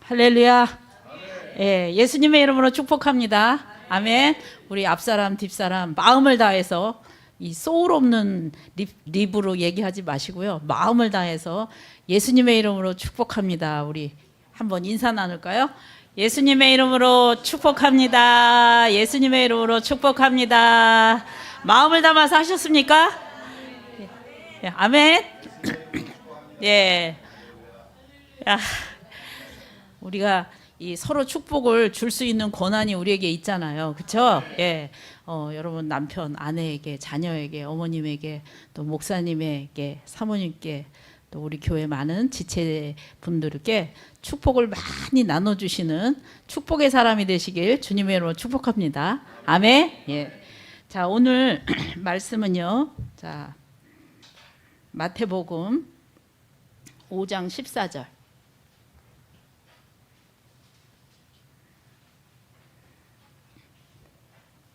할렐루야. 예, 예수님의 이름으로 축복합니다. 아멘. 우리 앞사람 뒷사람 마음을 다해서 이 소울 없는 립으로 얘기하지 마시고요. 마음을 다해서 예수님의 이름으로 축복합니다. 우리 한번 인사 나눌까요? 예수님의 이름으로 축복합니다. 예수님의 이름으로 축복합니다. 마음을 담아서 하셨습니까? 예, 아멘. 예. 야, 우리가 이 서로 축복을 줄 수 있는 권한이 우리에게 있잖아요. 그렇죠? 예. 여러분 남편, 아내에게, 자녀에게, 어머님에게, 또 목사님에게, 사모님께, 또 우리 교회 많은 지체분들께 축복을 많이 나눠주시는 축복의 사람이 되시길 주님의 이름으로 축복합니다. 아멘. 예. 자, 오늘 말씀은요. 자, 마태복음 5장 14절.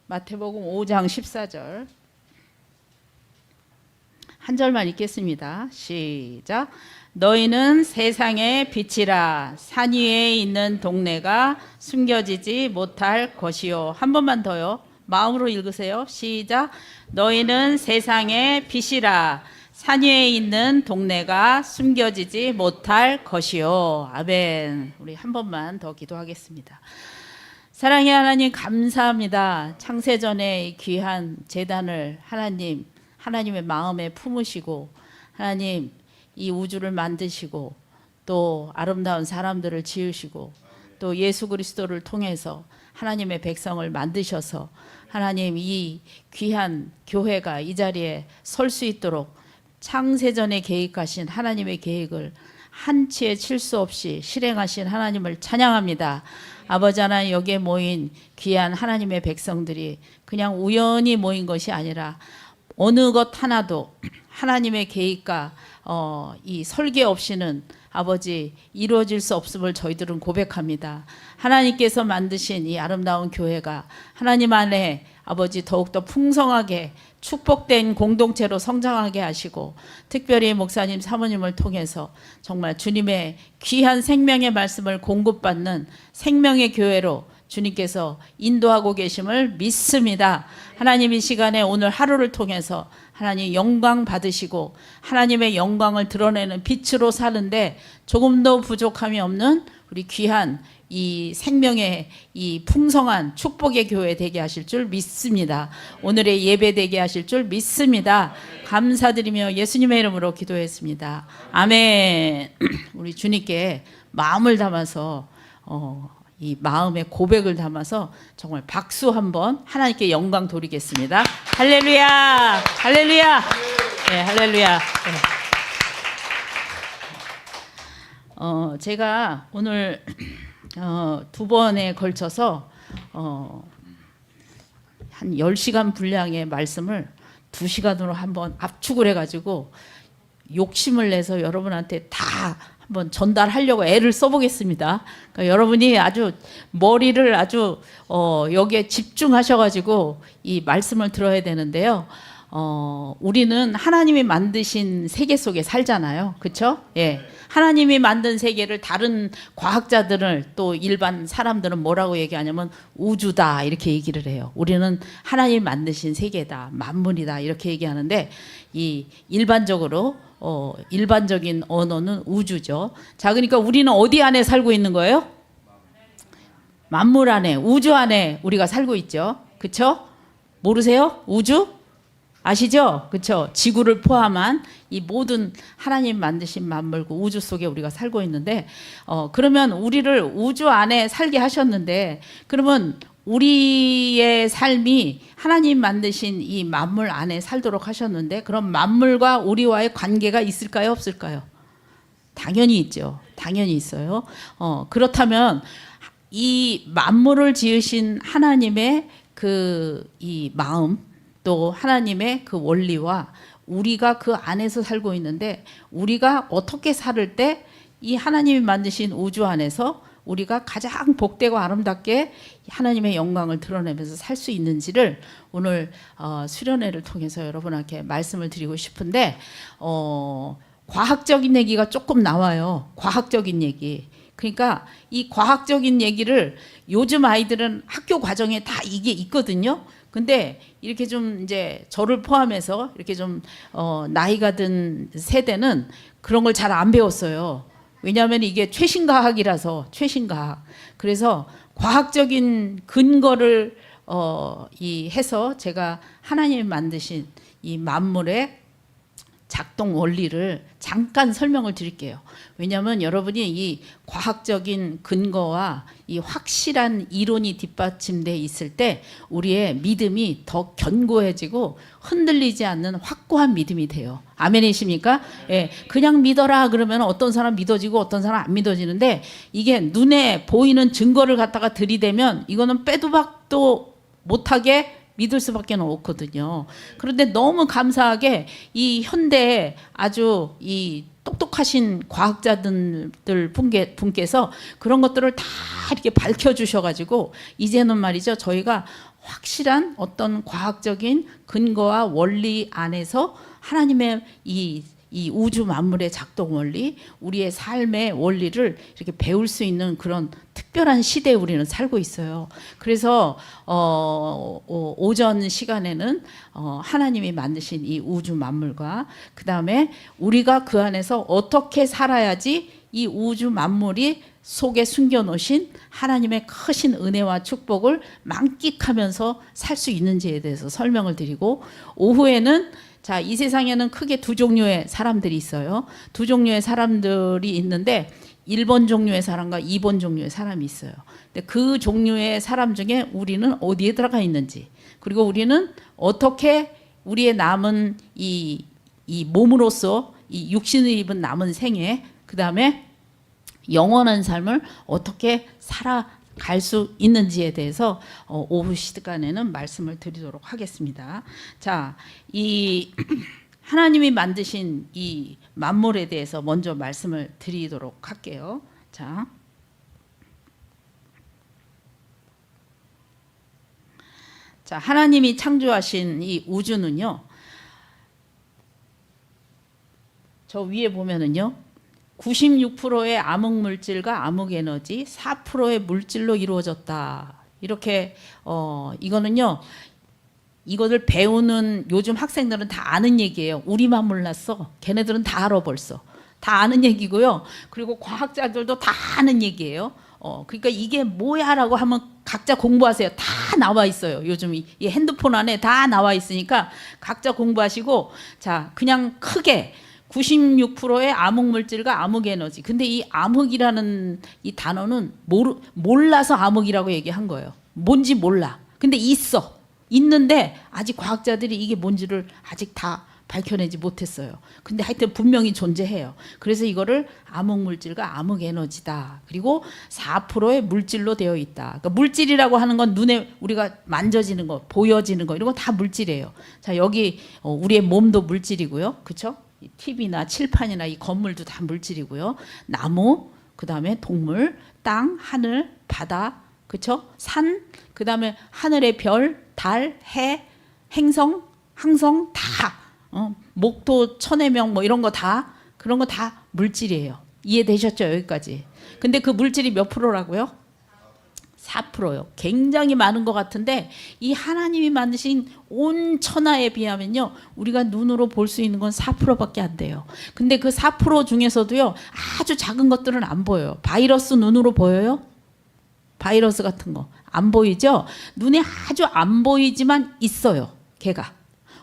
마태복음 5장 14절 한 절만 읽겠습니다. 시작. 너희는 세상의 빛이라. 산 위에 있는 동네가 숨겨지지 못할 것이요. 한 번만 더요. 마음으로 읽으세요. 시작. 너희는 세상의 빛이라. 산 위에 있는 동네가 숨겨지지 못할 것이요. 아멘. 우리 한 번만 더 기도하겠습니다. 사랑의 하나님 감사합니다. 창세전에 이 귀한 제단을 하나님의 마음에 품으시고 하나님 이 우주를 만드시고 또 아름다운 사람들을 지으시고 또 예수 그리스도를 통해서 하나님의 백성을 만드셔서 하나님 이 귀한 교회가 이 자리에 설 수 있도록 창세전에 계획하신 하나님의 계획을 한치의 실수 없이 실행하신 하나님을 찬양합니다. 아버지 하나님, 여기에 모인 귀한 하나님의 백성들이 그냥 우연히 모인 것이 아니라 어느 것 하나도 하나님의 계획과 이 설계 없이는 아버지 이루어질 수 없음을 저희들은 고백합니다. 하나님께서 만드신 이 아름다운 교회가 하나님 안에 아버지 더욱더 풍성하게 축복된 공동체로 성장하게 하시고 특별히 목사님 사모님을 통해서 정말 주님의 귀한 생명의 말씀을 공급받는 생명의 교회로 주님께서 인도하고 계심을 믿습니다. 하나님 이 시간에 오늘 하루를 통해서 하나님 영광 받으시고 하나님의 영광을 드러내는 빛으로 사는데 조금도 부족함이 없는 우리 귀한 이 생명의 이 풍성한 축복의 교회 되게 하실 줄 믿습니다. 오늘의 예배 되게 하실 줄 믿습니다. 감사드리며 예수님의 이름으로 기도했습니다. 아멘. 우리 주님께 마음을 담아서 이 마음의 고백을 담아서 정말 박수 한번 하나님께 영광 돌리겠습니다. 할렐루야, 할렐루야, 네, 할렐루야. 네. 제가 오늘 두 번에 걸쳐서 한 10시간 분량의 말씀을 2시간으로 한번 압축을 해가지고 욕심을 내서 여러분한테 다 한번 전달하려고 애를 써보겠습니다. 그러니까 여러분이 아주 머리를 아주 여기에 집중하셔가지고 이 말씀을 들어야 되는데요. 우리는 하나님이 만드신 세계 속에 살잖아요. 그렇죠? 예. 하나님이 만든 세계를 다른 과학자들을 또 일반 사람들은 뭐라고 얘기하냐면 우주다 이렇게 얘기를 해요. 우리는 하나님이 만드신 세계다, 만물이다 이렇게 얘기하는데 이 일반적으로 일반적인 언어는 우주죠. 자, 그러니까 우리는 어디 안에 살고 있는 거예요? 만물 안에, 우주 안에 우리가 살고 있죠. 그렇죠? 모르세요? 우주? 아시죠? 그렇죠? 지구를 포함한 이 모든 하나님 만드신 만물고 우주 속에 우리가 살고 있는데 그러면 우리를 우주 안에 살게 하셨는데 그러면 우리의 삶이 하나님 만드신 이 만물 안에 살도록 하셨는데 그럼 만물과 우리와의 관계가 있을까요? 없을까요? 당연히 있죠. 당연히 있어요. 그렇다면 이 만물을 지으신 하나님의 이 마음 또 하나님의 그 원리와 우리가 그 안에서 살고 있는데 우리가 어떻게 살 때 이 하나님이 만드신 우주 안에서 우리가 가장 복되고 아름답게 하나님의 영광을 드러내면서 살 수 있는지를 오늘 수련회를 통해서 여러분에게 말씀을 드리고 싶은데 과학적인 얘기가 조금 나와요. 과학적인 얘기. 그러니까 이 과학적인 얘기를 요즘 아이들은 학교 과정에 다 이게 있거든요. 근데 이렇게 좀 이제 저를 포함해서 이렇게 좀 나이가 든 세대는 그런 걸 잘 안 배웠어요. 왜냐하면 이게 최신과학이라서 최신과학. 그래서 과학적인 근거를 해서 제가 하나님이 만드신 이 만물의 작동 원리를 잠깐 설명을 드릴게요. 왜냐하면 여러분이 이 과학적인 근거와 이 확실한 이론이 뒷받침돼 있을 때 우리의 믿음이 더 견고해지고 흔들리지 않는 확고한 믿음이 돼요. 아멘이십니까? 예, 그냥 믿어라 그러면 어떤 사람 믿어지고 어떤 사람 안 믿어지는데 이게 눈에 보이는 증거를 갖다가 들이대면 이거는 빼도 박도 못하게 믿을 수밖에 없거든요. 그런데 너무 감사하게 이 현대에 아주 이 똑똑하신 과학자들 분께서 그런 것들을 다 이렇게 밝혀주셔가지고 이제는 말이죠, 저희가 확실한 어떤 과학적인 근거와 원리 안에서 하나님의 이 우주 만물의 작동 원리, 우리의 삶의 원리를 이렇게 배울 수 있는 그런 특별한 시대에 우리는 살고 있어요. 그래서 오전 시간에는 하나님이 만드신 이 우주 만물과 그 다음에 우리가 그 안에서 어떻게 살아야지 이 우주 만물이 속에 숨겨놓으신 하나님의 크신 은혜와 축복을 만끽하면서 살 수 있는지에 대해서 설명을 드리고, 오후에는 자, 이 세상에는 크게 두 종류의 사람들이 있어요. 두 종류의 사람들이 있는데 1번 종류의 사람과 2번 종류의 사람이 있어요. 근데 그 종류의 사람 중에 우리는 어디에 들어가 있는지, 그리고 우리는 어떻게 우리의 남은 이 몸으로서 이 육신을 입은 남은 생에, 그 다음에 영원한 삶을 어떻게 살아갈 수 있는지에 대해서 오후 시간에는 말씀을 드리도록 하겠습니다. 자, 이 하나님이 만드신 이 만물에 대해서 먼저 말씀을 드리도록 할게요. 자, 하나님이 창조하신 이 우주는요, 저 위에 보면은요, 96%의 암흑 물질과 암흑 에너지, 4%의 물질로 이루어졌다. 이렇게 이거는요, 이것을 배우는 요즘 학생들은 다 아는 얘기예요. 우리만 몰랐어. 걔네들은 다 알아 벌써. 다 아는 얘기고요. 그리고 과학자들도 다 아는 얘기예요. 그러니까 이게 뭐야라고 하면 각자 공부하세요. 다 나와 있어요. 요즘 이 핸드폰 안에 다 나와 있으니까 각자 공부하시고, 자, 그냥 크게 96%의 암흑 물질과 암흑 에너지. 근데 이 암흑이라는 이 단어는 몰라서 암흑이라고 얘기한 거예요. 뭔지 몰라. 근데 있는데 아직 과학자들이 이게 뭔지를 아직 다 밝혀내지 못했어요. 근데 하여튼 분명히 존재해요. 그래서 이거를 암흑 물질과 암흑 에너지다. 그리고 4%의 물질로 되어 있다. 그러니까 물질이라고 하는 건 눈에 우리가 만져지는 거, 보여지는 거, 이런 거 다 물질이에요. 자, 여기 우리의 몸도 물질이고요. 그렇죠? TV나 칠판이나 이 건물도 다 물질이고요. 나무, 그 다음에 동물, 땅, 하늘, 바다, 그렇죠? 산, 그 다음에 하늘의 별, 달, 해, 행성, 항성 다, 목도, 천해명 뭐 이런 거 다, 그런 거 다 물질이에요. 이해되셨죠? 여기까지. 근데 그 물질이 몇 프로라고요? 4%요. 굉장히 많은 것 같은데 이 하나님이 만드신 온 천하에 비하면요, 우리가 눈으로 볼 수 있는 건 4%밖에 안 돼요. 근데 그 4% 중에서도요, 아주 작은 것들은 안 보여요. 바이러스 눈으로 보여요? 바이러스 같은 거 안 보이죠? 눈에 아주 안 보이지만 있어요. 걔가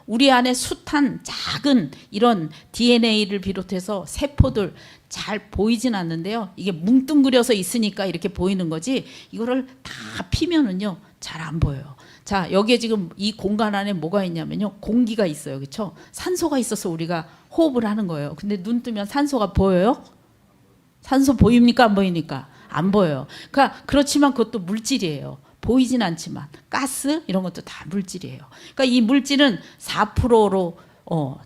우리 안에 숱한 작은 이런 DNA를 비롯해서 세포들 잘 보이진 않는데요, 이게 뭉뚱그려서 있으니까 이렇게 보이는 거지, 이거를 다 피면은요 잘 안 보여요. 자, 여기에 지금 이 공간 안에 뭐가 있냐면요, 공기가 있어요. 그렇죠? 산소가 있어서 우리가 호흡을 하는 거예요. 근데 눈 뜨면 산소가 보여요? 산소 보입니까? 안 보이니까? 안 보여요. 그러니까 그렇지만 그것도 물질이에요. 보이진 않지만 가스 이런 것도 다 물질이에요. 그러니까 이 물질은 4%로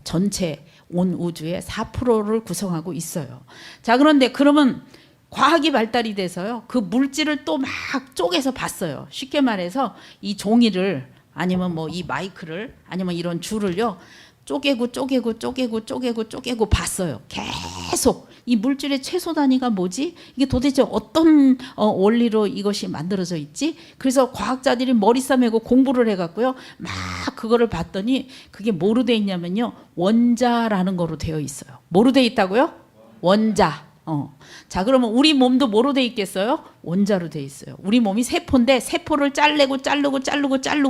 전체 온 우주의 4%를 구성하고 있어요. 자, 그런데 그러면 과학이 발달이 돼서요, 그 물질을 또 막 쪼개서 봤어요. 쉽게 말해서 이 종이를, 아니면 뭐 이 마이크를, 아니면 이런 줄을요 쪼개고 봤어요. 계속 이 물질의 최소 단위가 뭐지? 이게 도대체 어떤 원리로 이것이 만들어져 있지? 그래서 과학자들이 머리 싸매고 공부를 해갖고요, 막 그거를 봤더니 그게 뭐로 돼 있냐면요, 원자라는 거로 되어 있어요. 뭐로 돼 있다고요? 원자. 자, 그러면 우리 몸도 뭐로 돼 있겠어요? 원자로 돼 있어요. 우리 몸이 세포인데 세포를 자르고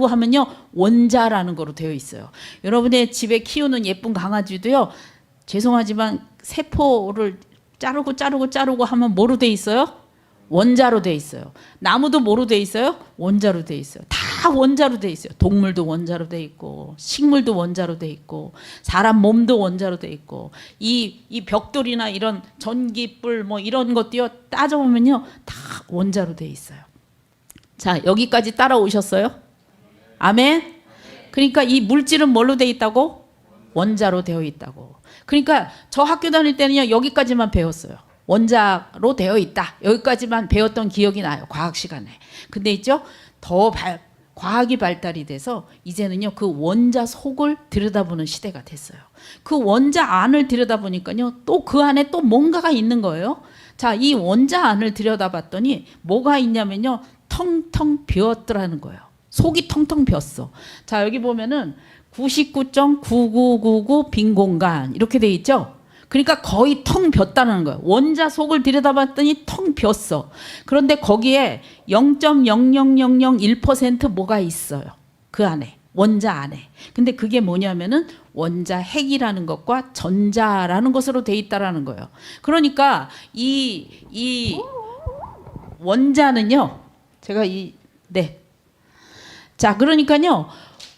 하면요, 원자라는 거로 되어 있어요. 여러분의 집에 키우는 예쁜 강아지도요, 죄송하지만 세포를 자르고 하면 뭐로 돼 있어요? 원자로 돼 있어요. 나무도 뭐로 돼 있어요? 원자로 돼 있어요. 다 원자로 돼 있어요. 동물도 원자로 돼 있고, 식물도 원자로 돼 있고, 사람 몸도 원자로 돼 있고, 이 벽돌이나 이런 전기불 뭐 이런 것도요, 따져보면요, 다 원자로 돼 있어요. 자, 여기까지 따라오셨어요? 아멘? 그러니까 이 물질은 뭘로 돼 있다고? 원자로 되어 있다고. 그러니까 저 학교 다닐 때는요, 여기까지만 배웠어요. 원자로 되어 있다. 여기까지만 배웠던 기억이 나요. 과학 시간에. 근데 있죠? 과학이 발달이 돼서 이제는요, 그 원자 속을 들여다보는 시대가 됐어요. 그 원자 안을 들여다보니까요, 또 그 안에 또 뭔가가 있는 거예요. 자, 이 원자 안을 들여다봤더니 뭐가 있냐면요, 텅텅 비었더라는 거예요. 속이 텅텅 비었어. 자, 여기 보면은 99.9999 빈 공간 이렇게 돼 있죠? 그러니까 거의 텅 비었다는 거예요. 원자 속을 들여다봤더니 텅 비었어. 그런데 거기에 0.00001% 뭐가 있어요. 그 안에. 원자 안에. 근데 그게 뭐냐면은 원자 핵이라는 것과 전자라는 것으로 돼 있다라는 거예요. 그러니까 이 원자는요. 자, 그러니까요.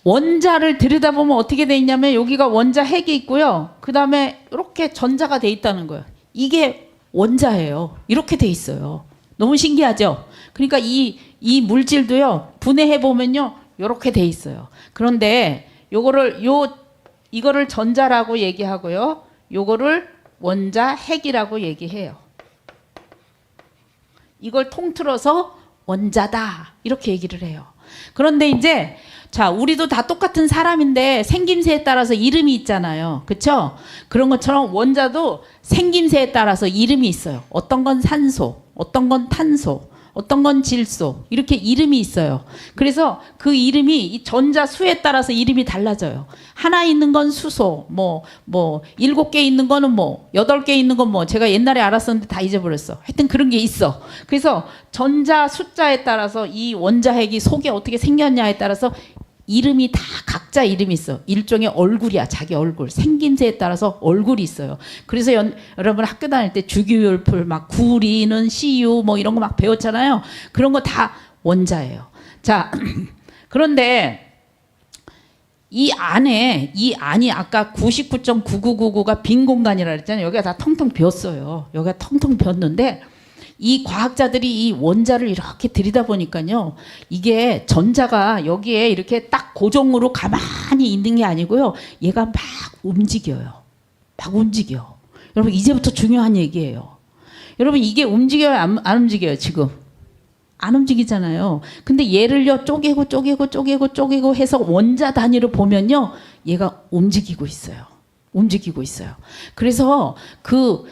원자를 들여다보면 어떻게 돼 있냐면 여기가 원자 핵이 있고요. 그 다음에 이렇게 전자가 돼 있다는 거예요. 이게 원자예요. 이렇게 돼 있어요. 너무 신기하죠? 그러니까 이 물질도요, 분해해 보면요, 이렇게 돼 있어요. 그런데 이거를 전자라고 얘기하고요, 요거를 원자 핵이라고 얘기해요. 이걸 통틀어서 원자다 이렇게 얘기를 해요. 그런데 이제 자, 우리도 다 똑같은 사람인데 생김새에 따라서 이름이 있잖아요. 그렇죠? 그런 것처럼 원자도 생김새에 따라서 이름이 있어요. 어떤 건 산소, 어떤 건 탄소, 어떤 건 질소, 이렇게 이름이 있어요. 그래서 그 이름이 이 전자 수에 따라서 이름이 달라져요. 하나 있는 건 수소, 7개 있는 거는 8개 있는 건 제가 옛날에 알았었는데 다 잊어버렸어. 하여튼 그런 게 있어. 그래서 전자 숫자에 따라서 이 원자핵이 속에 어떻게 생겼냐에 따라서 이름이 다 각자 이름이 있어. 일종의 얼굴이야. 자기 얼굴. 생김새에 따라서 얼굴이 있어요. 그래서 여러분 학교 다닐 때 주기율풀 막 구리는 CU 이런 거 막 배웠잖아요. 그런 거 다 원자예요. 자, 그런데 이 안이 아까 99.9999가 빈 공간이라 그랬잖아요. 여기가 다 텅텅 비었어요. 여기가 텅텅 비었는데 이 과학자들이 이 원자를 이렇게 들여다보니까요, 이게 전자가 여기에 이렇게 딱 고정으로 가만히 있는 게 아니고요, 얘가 막 움직여요. 막 움직여. 여러분, 이제부터 중요한 얘기예요. 여러분, 이게 움직여요? 안 움직여요? 지금 안 움직이잖아요. 근데 얘를요, 쪼개고 해서 원자 단위로 보면요, 얘가 움직이고 있어요. 움직이고 있어요. 그래서 그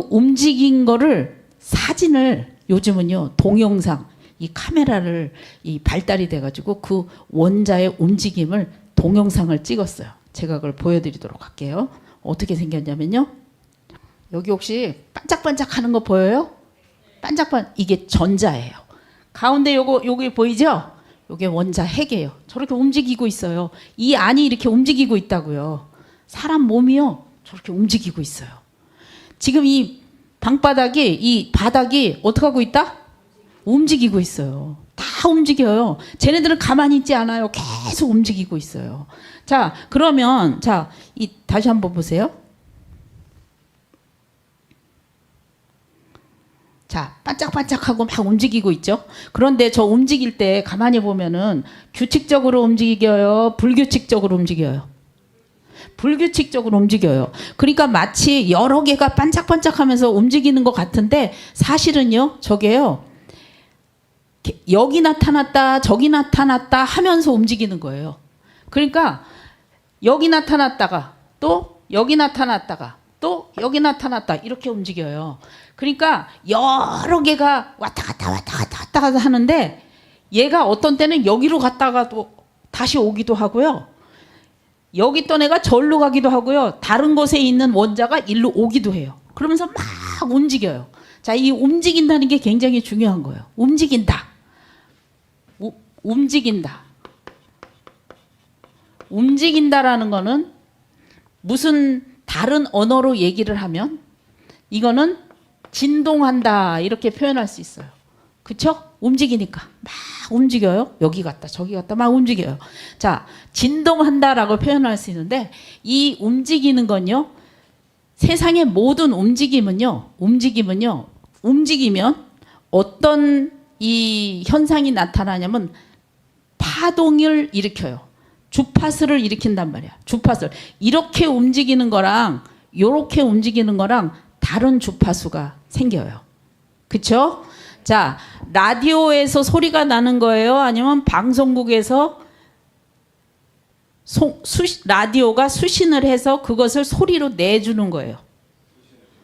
움직인 거를 사진을 요즘은요, 동영상, 이 카메라를 발달이 돼가지고 그 원자의 움직임을 동영상을 찍었어요. 제가 그걸 보여드리도록 할게요. 어떻게 생겼냐면요, 여기 혹시 반짝반짝 하는 거 보여요? 이게 전자예요. 가운데 요게 보이죠? 요게 원자 핵이에요. 저렇게 움직이고 있어요. 이 안이 이렇게 움직이고 있다고요. 사람 몸이요, 저렇게 움직이고 있어요. 지금 이 바닥이 어떻게 하고 있다? 움직이고 있어요. 다 움직여요. 쟤네들은 가만히 있지 않아요. 계속 움직이고 있어요. 자, 그러면 다시 한번 보세요. 자, 반짝반짝하고 막 움직이고 있죠. 그런데 저 움직일 때 가만히 보면은 규칙적으로 움직여요? 불규칙적으로 움직여요? 불규칙적으로 움직여요. 그러니까 마치 여러 개가 반짝반짝하면서 움직이는 것 같은데 사실은요, 저게요, 여기 나타났다 저기 나타났다 하면서 움직이는 거예요. 그러니까 여기 나타났다가 또 여기 나타났다가 또 여기 나타났다 이렇게 움직여요. 그러니까 여러 개가 왔다 갔다 왔다 갔다 왔다 갔다 하는데 얘가 어떤 때는 여기로 갔다가 또 다시 오기도 하고요. 여기 있던 애가 절로 가기도 하고요. 다른 곳에 있는 원자가 일로 오기도 해요. 그러면서 막 움직여요. 자, 이 움직인다는 게 굉장히 중요한 거예요. 움직인다. 움직인다. 움직인다라는 거는 무슨 다른 언어로 얘기를 하면 이거는 진동한다 이렇게 표현할 수 있어요. 그쵸? 움직이니까 막 움직여요. 여기 갔다 저기 갔다 막 움직여요. 자, 진동한다라고 표현할 수 있는데 이 움직이는 건요. 세상의 모든 움직이면 어떤 이 현상이 나타나냐면 파동을 일으켜요. 주파수를 일으킨단 말이야. 주파수. 이렇게 움직이는 거랑 이렇게 움직이는 거랑 다른 주파수가 생겨요. 그쵸? 자, 라디오에서 소리가 나는 거예요? 아니면 방송국에서 라디오가 수신을 해서 그것을 소리로 내주는 거예요.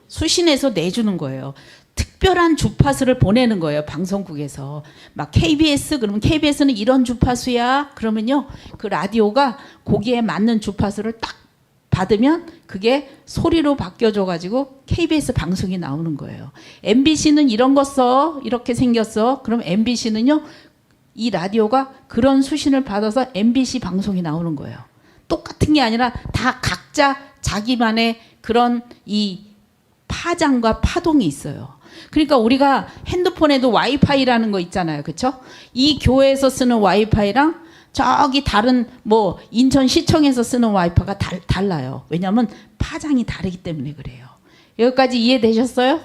수신해서 내주는 거예요. 특별한 주파수를 보내는 거예요. 방송국에서. 막 KBS 그러면 KBS는 이런 주파수야. 그러면요. 그 라디오가 거기에 맞는 주파수를 딱 받으면 그게 소리로 바뀌어져 가지고 KBS 방송이 나오는 거예요. MBC는 이런 거 써. 이렇게 생겼어. 그럼 MBC는요. 이 라디오가 그런 수신을 받아서 MBC 방송이 나오는 거예요. 똑같은 게 아니라 다 각자 자기만의 그런 이 파장과 파동이 있어요. 그러니까 우리가 핸드폰에도 와이파이라는 거 있잖아요. 그렇죠? 이 교회에서 쓰는 와이파이랑 저기 다른 뭐 인천시청에서 쓰는 와이파이가 달라요. 왜냐하면 파장이 다르기 때문에 그래요. 여기까지 이해되셨어요?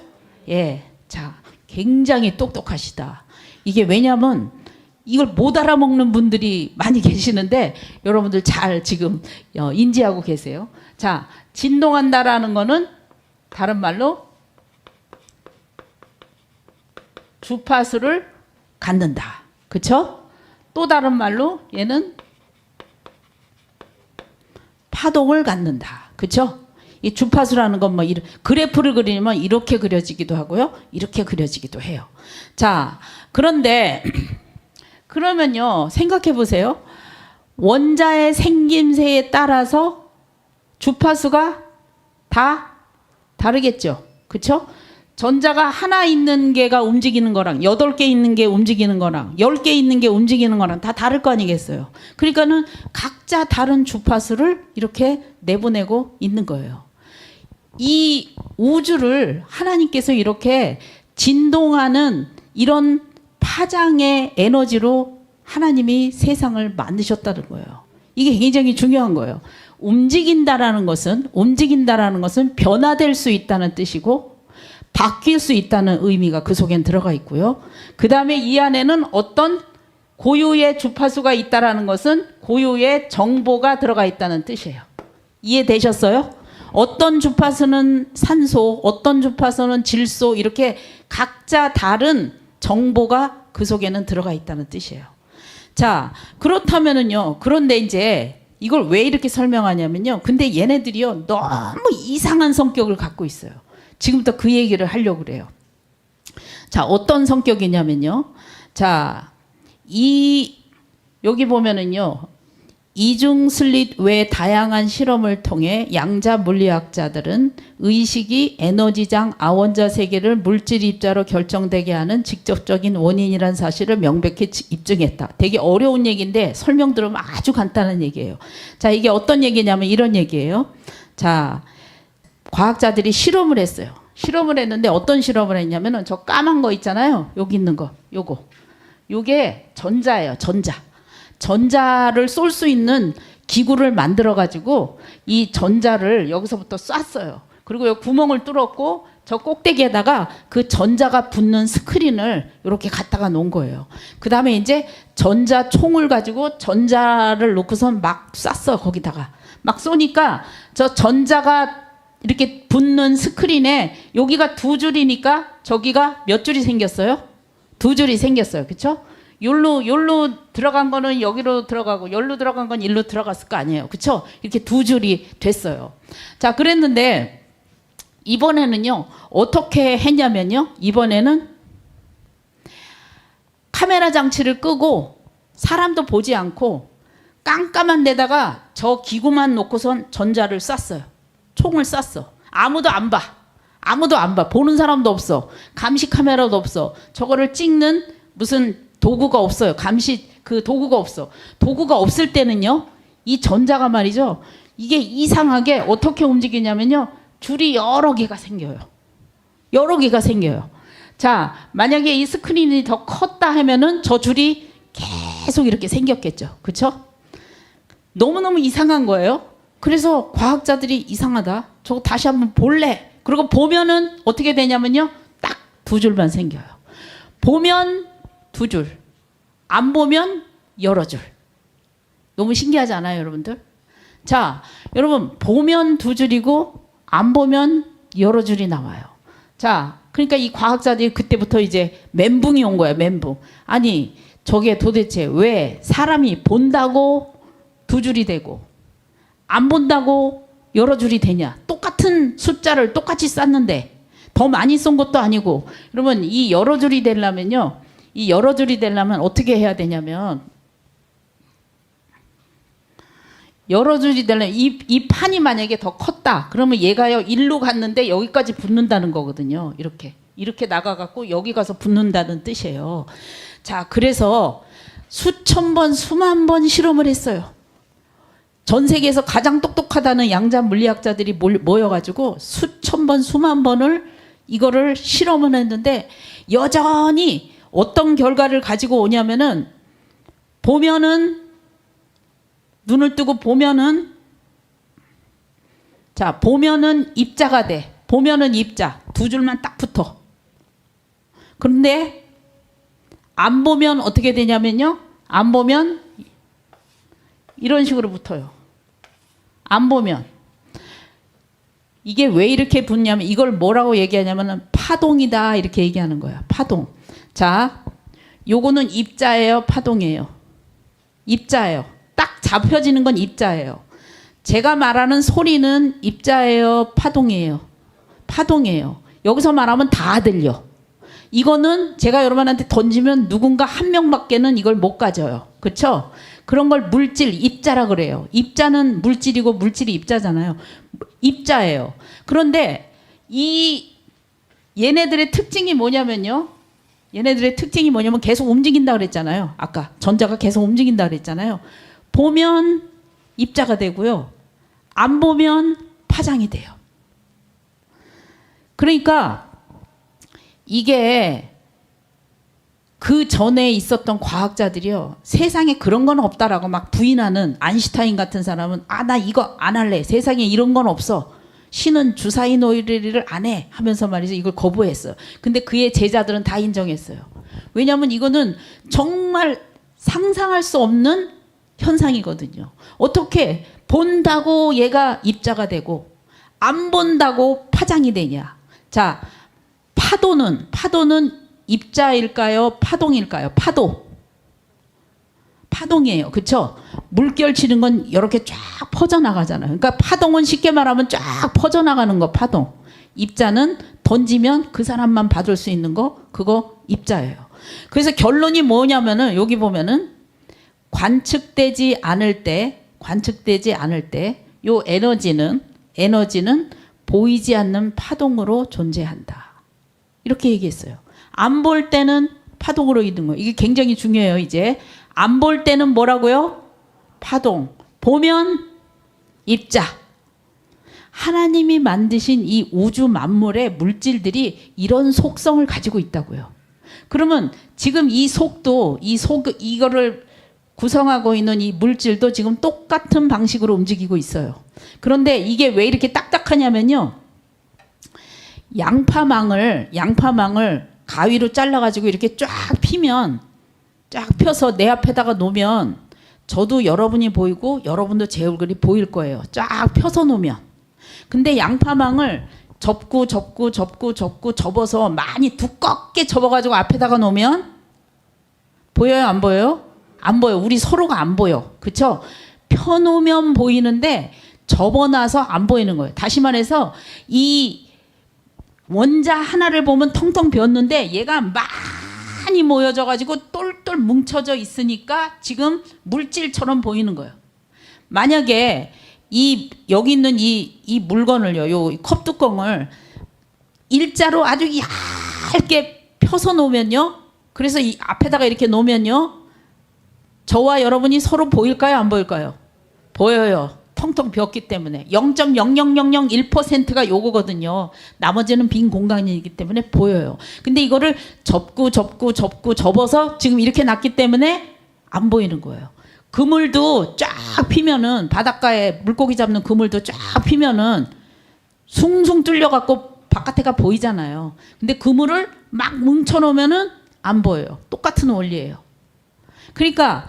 예. 자, 굉장히 똑똑하시다. 이게 왜냐하면 이걸 못 알아먹는 분들이 많이 계시는데 여러분들 잘 지금 인지하고 계세요. 자, 진동한다라는 거는 다른 말로 주파수를 갖는다. 그렇죠? 또 다른 말로 얘는 파동을 갖는다. 그렇죠? 이 주파수라는 건 뭐 그래프를 그리면 이렇게 그려지기도 하고요. 이렇게 그려지기도 해요. 자, 그런데 그러면요. 생각해 보세요. 원자의 생김새에 따라서 주파수가 다 다르겠죠. 그렇죠? 전자가 하나 있는 게가 움직이는 거랑 8개 있는 게 움직이는 거랑 10개 있는 게 움직이는 거랑 다 다를 거 아니겠어요. 그러니까는 각자 다른 주파수를 이렇게 내보내고 있는 거예요. 이 우주를 하나님께서 이렇게 진동하는 이런 파장의 에너지로 하나님이 세상을 만드셨다는 거예요. 이게 굉장히 중요한 거예요. 움직인다라는 것은 변화될 수 있다는 뜻이고 바뀔 수 있다는 의미가 그 속엔 들어가 있고요. 그 다음에 이 안에는 어떤 고유의 주파수가 있다라는 것은 고유의 정보가 들어가 있다는 뜻이에요. 이해되셨어요? 어떤 주파수는 산소, 어떤 주파수는 질소 이렇게 각자 다른 정보가 그 속에는 들어가 있다는 뜻이에요. 자, 그렇다면은요. 그런데 이제 이걸 왜 이렇게 설명하냐면요. 근데 얘네들이요. 너무 이상한 성격을 갖고 있어요. 지금부터 그 얘기를 하려고 그래요. 자, 어떤 성격이냐면요. 자, 여기 보면은요. 이중 슬릿 외 다양한 실험을 통해 양자 물리학자들은 의식이 에너지장 아원자 세계를 물질 입자로 결정되게 하는 직접적인 원인이라는 사실을 명백히 입증했다. 되게 어려운 얘기인데 설명 들으면 아주 간단한 얘기예요. 자, 이게 어떤 얘기냐면 이런 얘기예요. 자, 과학자들이 실험을 했어요. 실험을 했는데 어떤 실험을 했냐면은 저 까만 거 있잖아요. 여기 있는 거. 요게 전자예요. 전자를 쏠 수 있는 기구를 만들어 가지고 이 전자를 여기서부터 쐈어요. 그리고 여기 구멍을 뚫었고 저 꼭대기에다가 그 전자가 붙는 스크린을 이렇게 갖다가 놓은 거예요. 그 다음에 이제 전자총을 가지고 전자를 놓고선 막 쐈어. 거기다가 막 쏘니까 저 전자가 이렇게 붙는 스크린에 여기가 2줄이니까 저기가 몇 줄이 생겼어요? 2줄이 생겼어요. 그렇죠? 요로 들어간 거는 여기로 들어가고 여기로 들어간 건 일로 들어갔을 거 아니에요. 그쵸? 이렇게 두 줄이 됐어요. 자, 그랬는데 이번에는요. 어떻게 했냐면요. 이번에는 카메라 장치를 끄고 사람도 보지 않고 깜깜한 데다가 저 기구만 놓고선 전자를 쐈어요. 총을 쐈어. 아무도 안 봐. 아무도 안 봐. 보는 사람도 없어. 감시 카메라도 없어. 저거를 찍는 무슨 도구가 없어요. 감시 그 도구가 없어. 도구가 없을 때는요. 이 전자가 말이죠. 이게 이상하게 어떻게 움직이냐면요. 줄이 여러 개가 생겨요. 여러 개가 생겨요. 자, 만약에 이 스크린이 더 컸다 하면은 저 줄이 계속 이렇게 생겼겠죠. 그렇죠? 너무너무 이상한 거예요. 그래서 과학자들이 이상하다. 저거 다시 한번 볼래. 그리고 보면은 어떻게 되냐면요. 딱 두 줄만 생겨요. 보면 두 줄. 안 보면 여러 줄. 너무 신기하지 않아요, 여러분들? 자, 여러분 보면 두 줄이고 안 보면 여러 줄이 나와요. 자, 그러니까 이 과학자들이 그때부터 이제 멘붕이 온 거예요. 멘붕. 아니, 저게 도대체 왜 사람이 본다고 두 줄이 되고 안 본다고 여러 줄이 되냐. 똑같은 숫자를 똑같이 쌌는데 더 많이 쏜 것도 아니고. 그러면 이 여러 줄이 되려면요. 이 여러 줄이 되려면 어떻게 해야 되냐면 여러 줄이 되려면 이 판이 만약에 더 컸다. 그러면 얘가요. 일로 갔는데 여기까지 붙는다는 거거든요. 이렇게 나가갖고 여기 가서 붙는다는 뜻이에요. 자, 그래서 수천 번 수만 번 실험을 했어요. 전 세계에서 가장 똑똑하다는 양자 물리학자들이 모여가지고 수천 번 수만 번을 이거를 실험을 했는데 여전히 어떤 결과를 가지고 오냐면은 보면은 눈을 뜨고 보면은 자 보면은 입자가 돼. 보면은 입자 두 줄만 딱 붙어. 그런데 안 보면 어떻게 되냐면요. 안 보면 이런 식으로 붙어요. 안 보면. 이게 왜 이렇게 붙냐면 이걸 뭐라고 얘기하냐면 파동이다 이렇게 얘기하는 거야. 파동. 자, 요거는 입자예요, 파동이에요? 입자예요. 딱 잡혀지는 건 입자예요. 제가 말하는 소리는 입자예요, 파동이에요? 파동이에요. 여기서 말하면 다 들려. 이거는 제가 여러분한테 던지면 누군가 한 명밖에는 이걸 못 가져요. 그렇죠? 그런 걸 물질, 입자라 그래요. 입자는 물질이고 물질이 입자잖아요. 입자예요. 그런데 얘네들의 특징이 뭐냐면요. 얘네들의 특징이 뭐냐면 계속 움직인다 그랬잖아요. 아까 전자가 계속 움직인다 그랬잖아요. 보면 입자가 되고요. 안 보면 파장이 돼요. 그러니까 이게 그 전에 있었던 과학자들이요. 세상에 그런 건 없다라고 막 부인하는 아인슈타인 같은 사람은 나 이거 안 할래. 세상에 이런 건 없어. 신은 주사위 놀이를 안 해. 하면서 말이죠. 이걸 거부했어요. 근데 그의 제자들은 다 인정했어요. 왜냐하면 이거는 정말 상상할 수 없는 현상이거든요. 어떻게 본다고 얘가 입자가 되고 안 본다고 파장이 되냐. 자, 파도는 입자일까요? 파동일까요? 파동이에요. 그렇죠? 물결 치는 건 이렇게 쫙 퍼져나가잖아요. 그러니까 파동은 쉽게 말하면 쫙 퍼져나가는 거 파동. 입자는 던지면 그 사람만 받을 수 있는 거 그거 입자예요. 그래서 결론이 뭐냐면은 여기 보면은 관측되지 않을 때 요 에너지는 보이지 않는 파동으로 존재한다. 이렇게 얘기했어요. 안 볼 때는 파동으로 있는 거예요. 이게 굉장히 중요해요. 이제 안 볼 때는 뭐라고요? 파동. 보면 입자. 하나님이 만드신 이 우주 만물의 물질들이 이런 속성을 가지고 있다고요. 그러면 지금 이거를 구성하고 있는 이 물질도 지금 똑같은 방식으로 움직이고 있어요. 그런데 이게 왜 이렇게 딱딱하냐면요. 양파망을 가위로 잘라가지고 이렇게 쫙 피면 쫙 펴서 내 앞에다가 놓으면 저도 여러분이 보이고 여러분도 제 얼굴이 보일 거예요. 쫙 펴서 놓으면. 근데 양파망을 접어서 많이 두껍게 접어가지고 앞에다가 놓으면 보여요, 안 보여요? 안 보여. 우리 서로가 안 보여. 그쵸? 펴놓으면 보이는데 접어놔서 안 보이는 거예요. 다시 말해서 이 원자 하나를 보면 텅텅 비었는데 얘가 많이 모여져 가지고 똘똘 뭉쳐져 있으니까 지금 물질처럼 보이는 거예요. 만약에 여기 있는 이 물건을요, 요 컵 뚜껑을 일자로 아주 얇게 펴서 놓으면요, 그래서 이 앞에다가 이렇게 놓으면요, 저와 여러분이 서로 보일까요, 안 보일까요? 보여요. 텅텅 비었기 때문에 0.00001%가 요거거든요. 나머지는 빈 공간이기 때문에 보여요. 근데 이거를 접어서 지금 이렇게 놨기 때문에 안 보이는 거예요. 그물도 쫙 피면은, 바닷가에 물고기 잡는 그물도 쫙 피면은 숭숭 뚫려 갖고 바깥에가 보이잖아요. 근데 그물을 막 뭉쳐 놓으면은 안 보여요. 똑같은 원리예요. 그러니까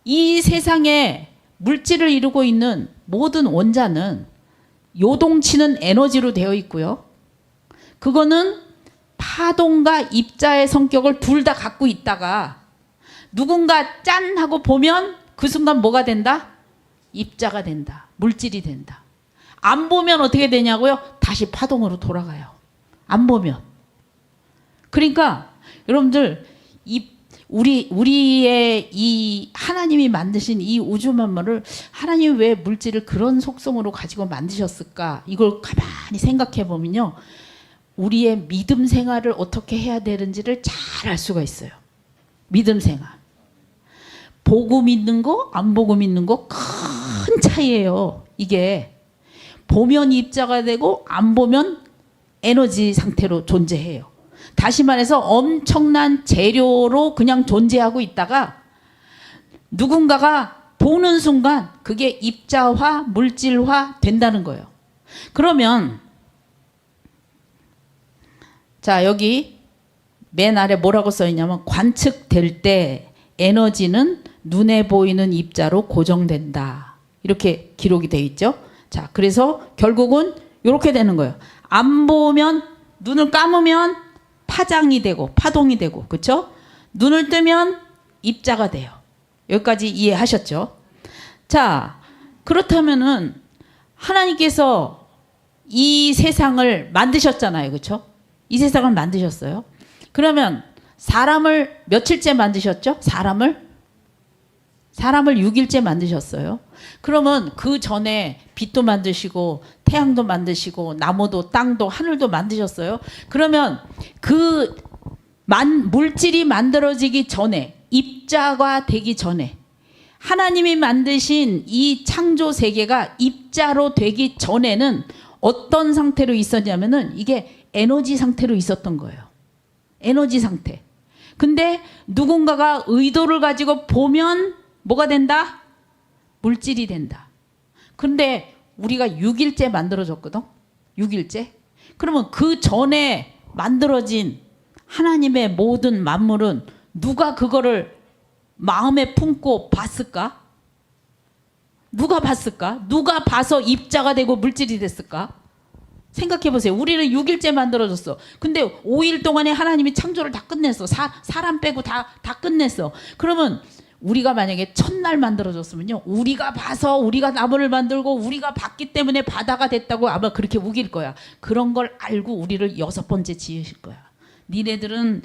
이 세상에 물질을 이루고 있는 모든 원자는 요동치는 에너지로 되어 있고요. 그거는 파동과 입자의 성격을 둘 다 갖고 있다가 누군가 짠 하고 보면 그 순간 뭐가 된다? 입자가 된다. 물질이 된다. 안 보면 어떻게 되냐고요? 다시 파동으로 돌아가요. 안 보면. 그러니까 여러분들 우리의 이 하나님이 만드신 이 우주 만물을, 하나님이 왜 물질을 그런 속성으로 가지고 만드셨을까? 이걸 가만히 생각해 보면요, 우리의 믿음 생활을 어떻게 해야 되는지를 잘 알 수가 있어요. 믿음 생활. 보고 믿는 거, 안 보고 믿는 거 큰 차이예요. 이게 보면 입자가 되고 안 보면 에너지 상태로 존재해요. 다시 말해서 엄청난 재료로 그냥 존재하고 있다가 누군가가 보는 순간 그게 입자화, 물질화 된다는 거예요. 그러면 자, 여기 맨 아래 뭐라고 써 있냐면, 관측될 때 에너지는 눈에 보이는 입자로 고정된다. 이렇게 기록이 돼 있죠. 자, 그래서 결국은 이렇게 되는 거예요. 안 보면, 눈을 감으면 파장이 되고 파동이 되고, 그렇죠? 눈을 뜨면 입자가 돼요. 여기까지 이해하셨죠? 자, 그렇다면은 하나님께서 이 세상을 만드셨잖아요. 그렇죠? 이 세상을 만드셨어요. 그러면 사람을 며칠째 만드셨죠? 사람을 6일째 만드셨어요. 그러면 그 전에 빛도 만드시고 태양도 만드시고 나무도 땅도 하늘도 만드셨어요. 그러면 그 물질이 만들어지기 전에, 입자가 되기 전에, 하나님이 만드신 이 창조 세계가 입자로 되기 전에는 어떤 상태로 있었냐면은 이게 에너지 상태로 있었던 거예요. 에너지 상태. 근데 누군가가 의도를 가지고 보면 뭐가 된다? 물질이 된다. 근데 우리가 6일째 만들어졌거든? 6일째? 그러면 그 전에 만들어진 하나님의 모든 만물은 누가 그거를 마음에 품고 봤을까? 누가 봤을까? 누가 봐서 입자가 되고 물질이 됐을까? 생각해 보세요. 우리는 6일째 만들어졌어. 근데 5일 동안에 하나님이 창조를 다 끝냈어. 사람 빼고 다 끝냈어. 그러면 우리가 만약에 첫날 만들어졌으면요, 우리가 봐서 우리가 나무를 만들고 우리가 봤기 때문에 바다가 됐다고 아마 그렇게 우길 거야. 그런 걸 알고 우리를 6번째 지으실 거야. 니네들은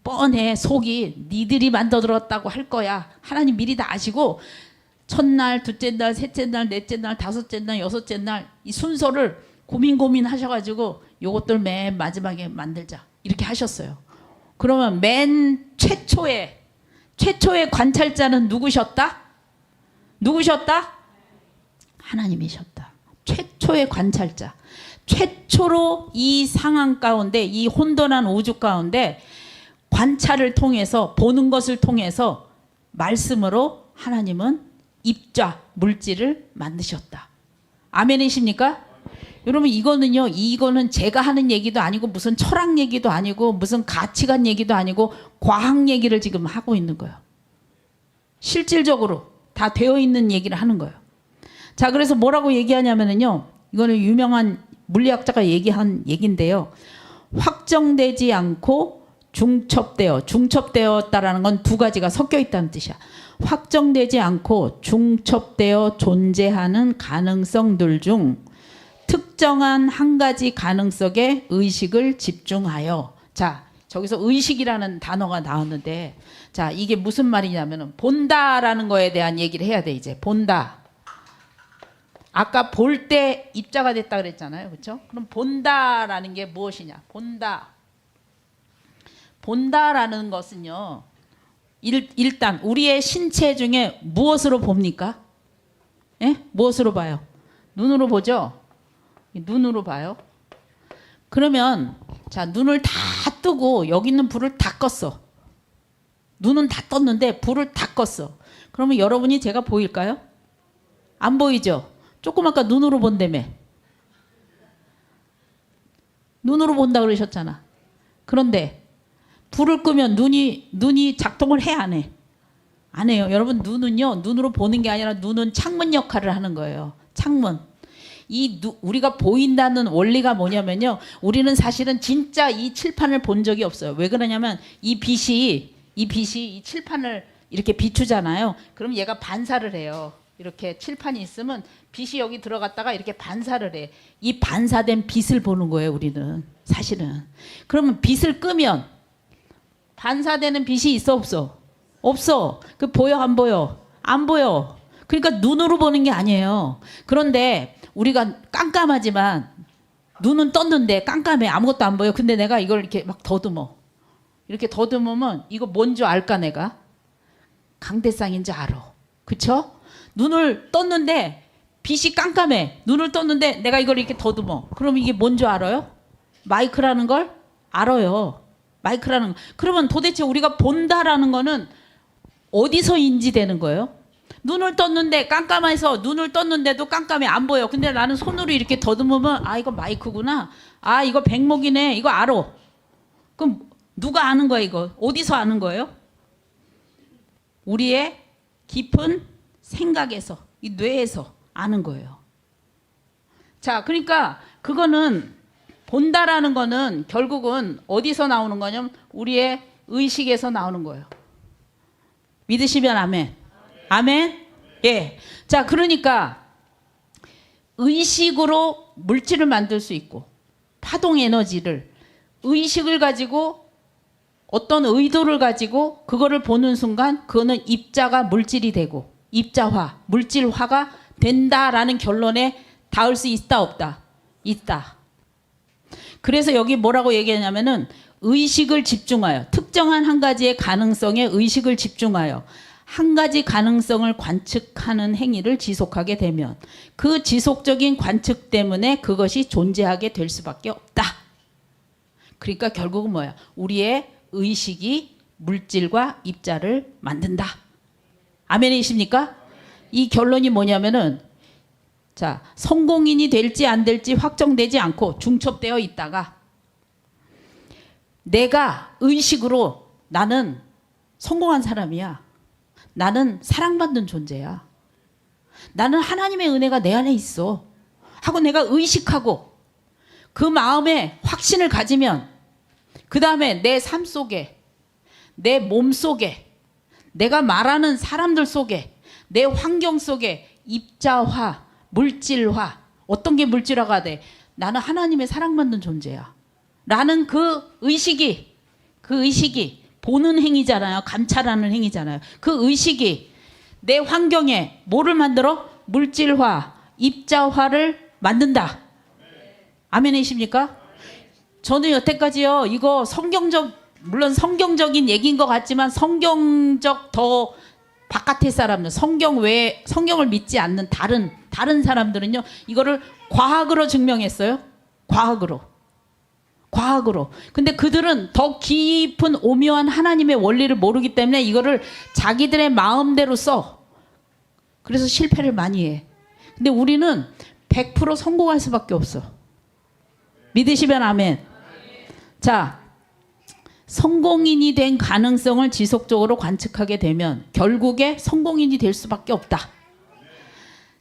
뻔해. 속이 니들이 만들었다고 할 거야. 하나님 미리 다 아시고 첫날, 둘째 날, 셋째 날, 넷째 날, 다섯째 날, 여섯째 날 이 순서를 고민하셔가지고 요것들 맨 마지막에 만들자 이렇게 하셨어요. 그러면 맨 최초의 관찰자는 누구셨다? 하나님이셨다. 최초의 관찰자. 최초로 이 상황 가운데, 이 혼돈한 우주 가운데 관찰을 통해서, 보는 것을 통해서 말씀으로 하나님은 입자, 물질을 만드셨다. 아멘이십니까? 여러분, 이거는 제가 하는 얘기도 아니고 무슨 철학 얘기도 아니고 무슨 가치관 얘기도 아니고 과학 얘기를 지금 하고 있는 거예요. 실질적으로 다 되어 있는 얘기를 하는 거예요. 자, 그래서 뭐라고 얘기하냐면요, 이거는 유명한 물리학자가 얘기한 얘기인데요. 확정되지 않고 중첩되었다라는 건 두 가지가 섞여 있다는 뜻이야. 확정되지 않고 중첩되어 존재하는 가능성들 중 특정한 한 가지 가능성에 의식을 집중하여. 자, 저기서 의식이라는 단어가 나왔는데, 자, 이게 무슨 말이냐면은 본다라는 거에 대한 얘기를 해야 돼. 이제 본다. 아까 볼 때 입자가 됐다 그랬잖아요, 그렇죠? 그럼 본다라는 게 무엇이냐? 본다라는 것은요, 일단 우리의 신체 중에 무엇으로 봅니까? 예? 무엇으로 봐요? 눈으로 보죠? 눈으로 봐요. 그러면 자, 눈을 다 뜨고 여기 있는 불을 다 껐어. 눈은 다 떴는데 불을 다 껐어. 그러면 여러분이 제가 보일까요? 안 보이죠? 조금 아까 눈으로 본다며. 눈으로 본다 그러셨잖아. 그런데 불을 끄면 눈이 작동을 해, 안 해? 안 해요. 여러분, 눈은요, 눈으로 보는 게 아니라 눈은 창문 역할을 하는 거예요. 창문. 우리가 보인다는 원리가 뭐냐면요, 우리는 사실은 진짜 이 칠판을 본 적이 없어요. 왜 그러냐면 이 빛이 이 칠판을 이렇게 비추잖아요. 그럼 얘가 반사를 해요. 이렇게 칠판이 있으면 빛이 여기 들어갔다가 이렇게 반사를 해. 이 반사된 빛을 보는 거예요, 우리는. 사실은. 그러면 빛을 끄면 반사되는 빛이 있어, 없어? 없어. 그 보여, 안 보여? 안 보여. 그러니까 눈으로 보는 게 아니에요. 그런데 우리가 깜깜하지만 눈은 떴는데 깜깜해. 아무것도 안 보여. 근데 내가 이걸 이렇게 막 더듬어. 이렇게 더듬으면 이거 뭔지 알까, 내가? 강대상인지 알아. 그쵸? 눈을 떴는데 빛이 깜깜해. 눈을 떴는데 내가 이걸 이렇게 더듬어. 그럼 이게 뭔지 알아요? 마이크라는 걸 알아요. 마이크라는 거. 그러면 도대체 우리가 본다라는 거는 어디서 인지되는 거예요? 눈을 떴는데 깜깜해서 눈을 떴는데도 깜깜해, 안 보여. 근데 나는 손으로 이렇게 더듬으면 아, 이거 마이크구나. 아, 이거 백목이네. 이거 알아. 그럼 누가 아는 거야, 이거? 어디서 아는 거예요? 우리의 깊은 생각에서, 이 뇌에서 아는 거예요. 자, 그러니까 그거는 본다라는 거는 결국은 어디서 나오는 거냐면 우리의 의식에서 나오는 거예요. 믿으시면 아멘. 아멘? 예. 자, 그러니까 의식으로 물질을 만들 수 있고 파동 에너지를 의식을 가지고 어떤 의도를 가지고 그거를 보는 순간 그거는 입자가 물질이 되고 입자화, 물질화가 된다라는 결론에 닿을 수 있다, 없다? 있다. 그래서 여기 뭐라고 얘기하냐면은 의식을 집중하여 특정한 한 가지의 가능성에 의식을 집중하여 한 가지 가능성을 관측하는 행위를 지속하게 되면 그 지속적인 관측 때문에 그것이 존재하게 될 수밖에 없다. 그러니까 결국은 뭐야? 우리의 의식이 물질과 입자를 만든다. 아멘이십니까? 이 결론이 뭐냐면은 자, 성공인이 될지 안 될지 확정되지 않고 중첩되어 있다가 내가 의식으로 나는 성공한 사람이야. 나는 사랑받는 존재야. 나는 하나님의 은혜가 내 안에 있어. 하고 내가 의식하고 그 마음에 확신을 가지면 그 다음에 내 삶 속에 내 몸 속에 내가 말하는 사람들 속에 내 환경 속에 입자화, 물질화, 어떤 게 물질화가 돼? 나는 하나님의 사랑받는 존재야. 라는 그 의식이 보는 행위잖아요. 감찰하는 행위잖아요. 그 의식이 내 환경에 뭐를 만들어? 물질화, 입자화를 만든다. 아멘이십니까? 저는 여태까지요, 이거 물론 성경적인 얘기인 것 같지만 성경적 더 바깥의 사람들, 성경을 믿지 않는 다른 사람들은요, 이거를 과학으로 증명했어요. 과학으로. 근데 그들은 더 깊은 오묘한 하나님의 원리를 모르기 때문에 이거를 자기들의 마음대로 써. 그래서 실패를 많이 해. 근데 우리는 100% 성공할 수밖에 없어. 믿으시면 아멘. 자, 성공인이 된 가능성을 지속적으로 관측하게 되면 결국에 성공인이 될 수밖에 없다.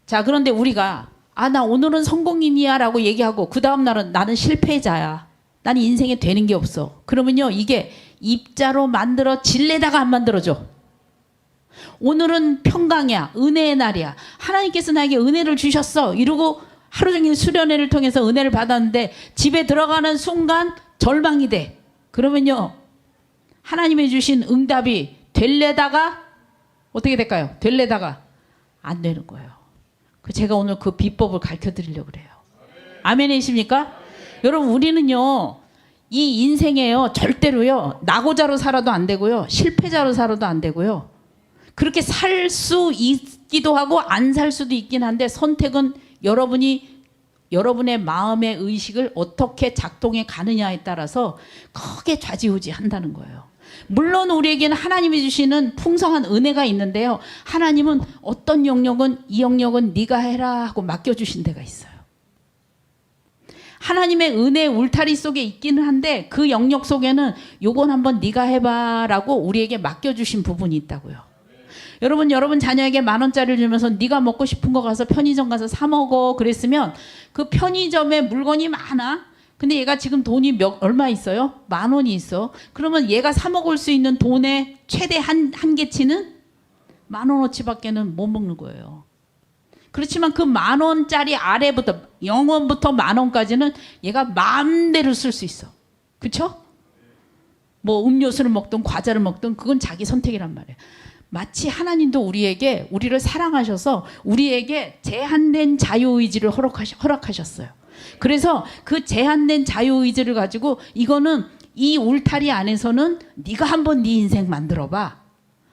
자, 그런데 우리가 나 오늘은 성공인이야 라고 얘기하고 그 다음 날은 나는 실패자야. 나는 인생에 되는 게 없어. 그러면요, 이게 입자로 만들어 질레다가 안 만들어줘. 오늘은 평강이야. 은혜의 날이야. 하나님께서 나에게 은혜를 주셨어. 이러고 하루 종일 수련회를 통해서 은혜를 받았는데 집에 들어가는 순간 절망이 돼. 그러면요, 하나님이 주신 응답이 될래다가 어떻게 될까요? 될래다가 안 되는 거예요. 제가 오늘 그 비법을 가르쳐 드리려고 그래요. 아멘이십니까? 여러분, 우리는요, 이 인생에요, 절대로요, 나고자로 살아도 안 되고요, 실패자로 살아도 안 되고요, 그렇게 살 수 있기도 하고 안 살 수도 있긴 한데, 선택은 여러분의 마음의 의식을 어떻게 작동해 가느냐에 따라서 크게 좌지우지 한다는 거예요. 물론 우리에게는 하나님이 주시는 풍성한 은혜가 있는데요, 하나님은 어떤 영역은 이 영역은 네가 해라 하고 맡겨주신 데가 있어요. 하나님의 은혜의 울타리 속에 있기는 한데 그 영역 속에는 요건 한번 네가 해봐라고 우리에게 맡겨주신 부분이 있다고요. 여러분 자녀에게 10,000원짜리를 주면서 네가 먹고 싶은 거 가서 편의점 가서 사 먹어 그랬으면 그 편의점에 물건이 많아. 근데 얘가 지금 돈이 얼마 있어요? 10,000원이 있어. 그러면 얘가 사 먹을 수 있는 돈의 최대 한계치는 10,000원어치밖에는 못 먹는 거예요. 그렇지만 그 10,000원짜리 아래부터 0원부터 10,000원까지는 얘가 마음대로 쓸 수 있어. 그렇죠? 뭐 음료수를 먹든 과자를 먹든 그건 자기 선택이란 말이에요. 마치 하나님도 우리를 사랑하셔서 우리에게 제한된 자유의지를 허락하셨어요. 그래서 그 제한된 자유의지를 가지고 이거는 이 울타리 안에서는 네가 한번 네 인생 만들어봐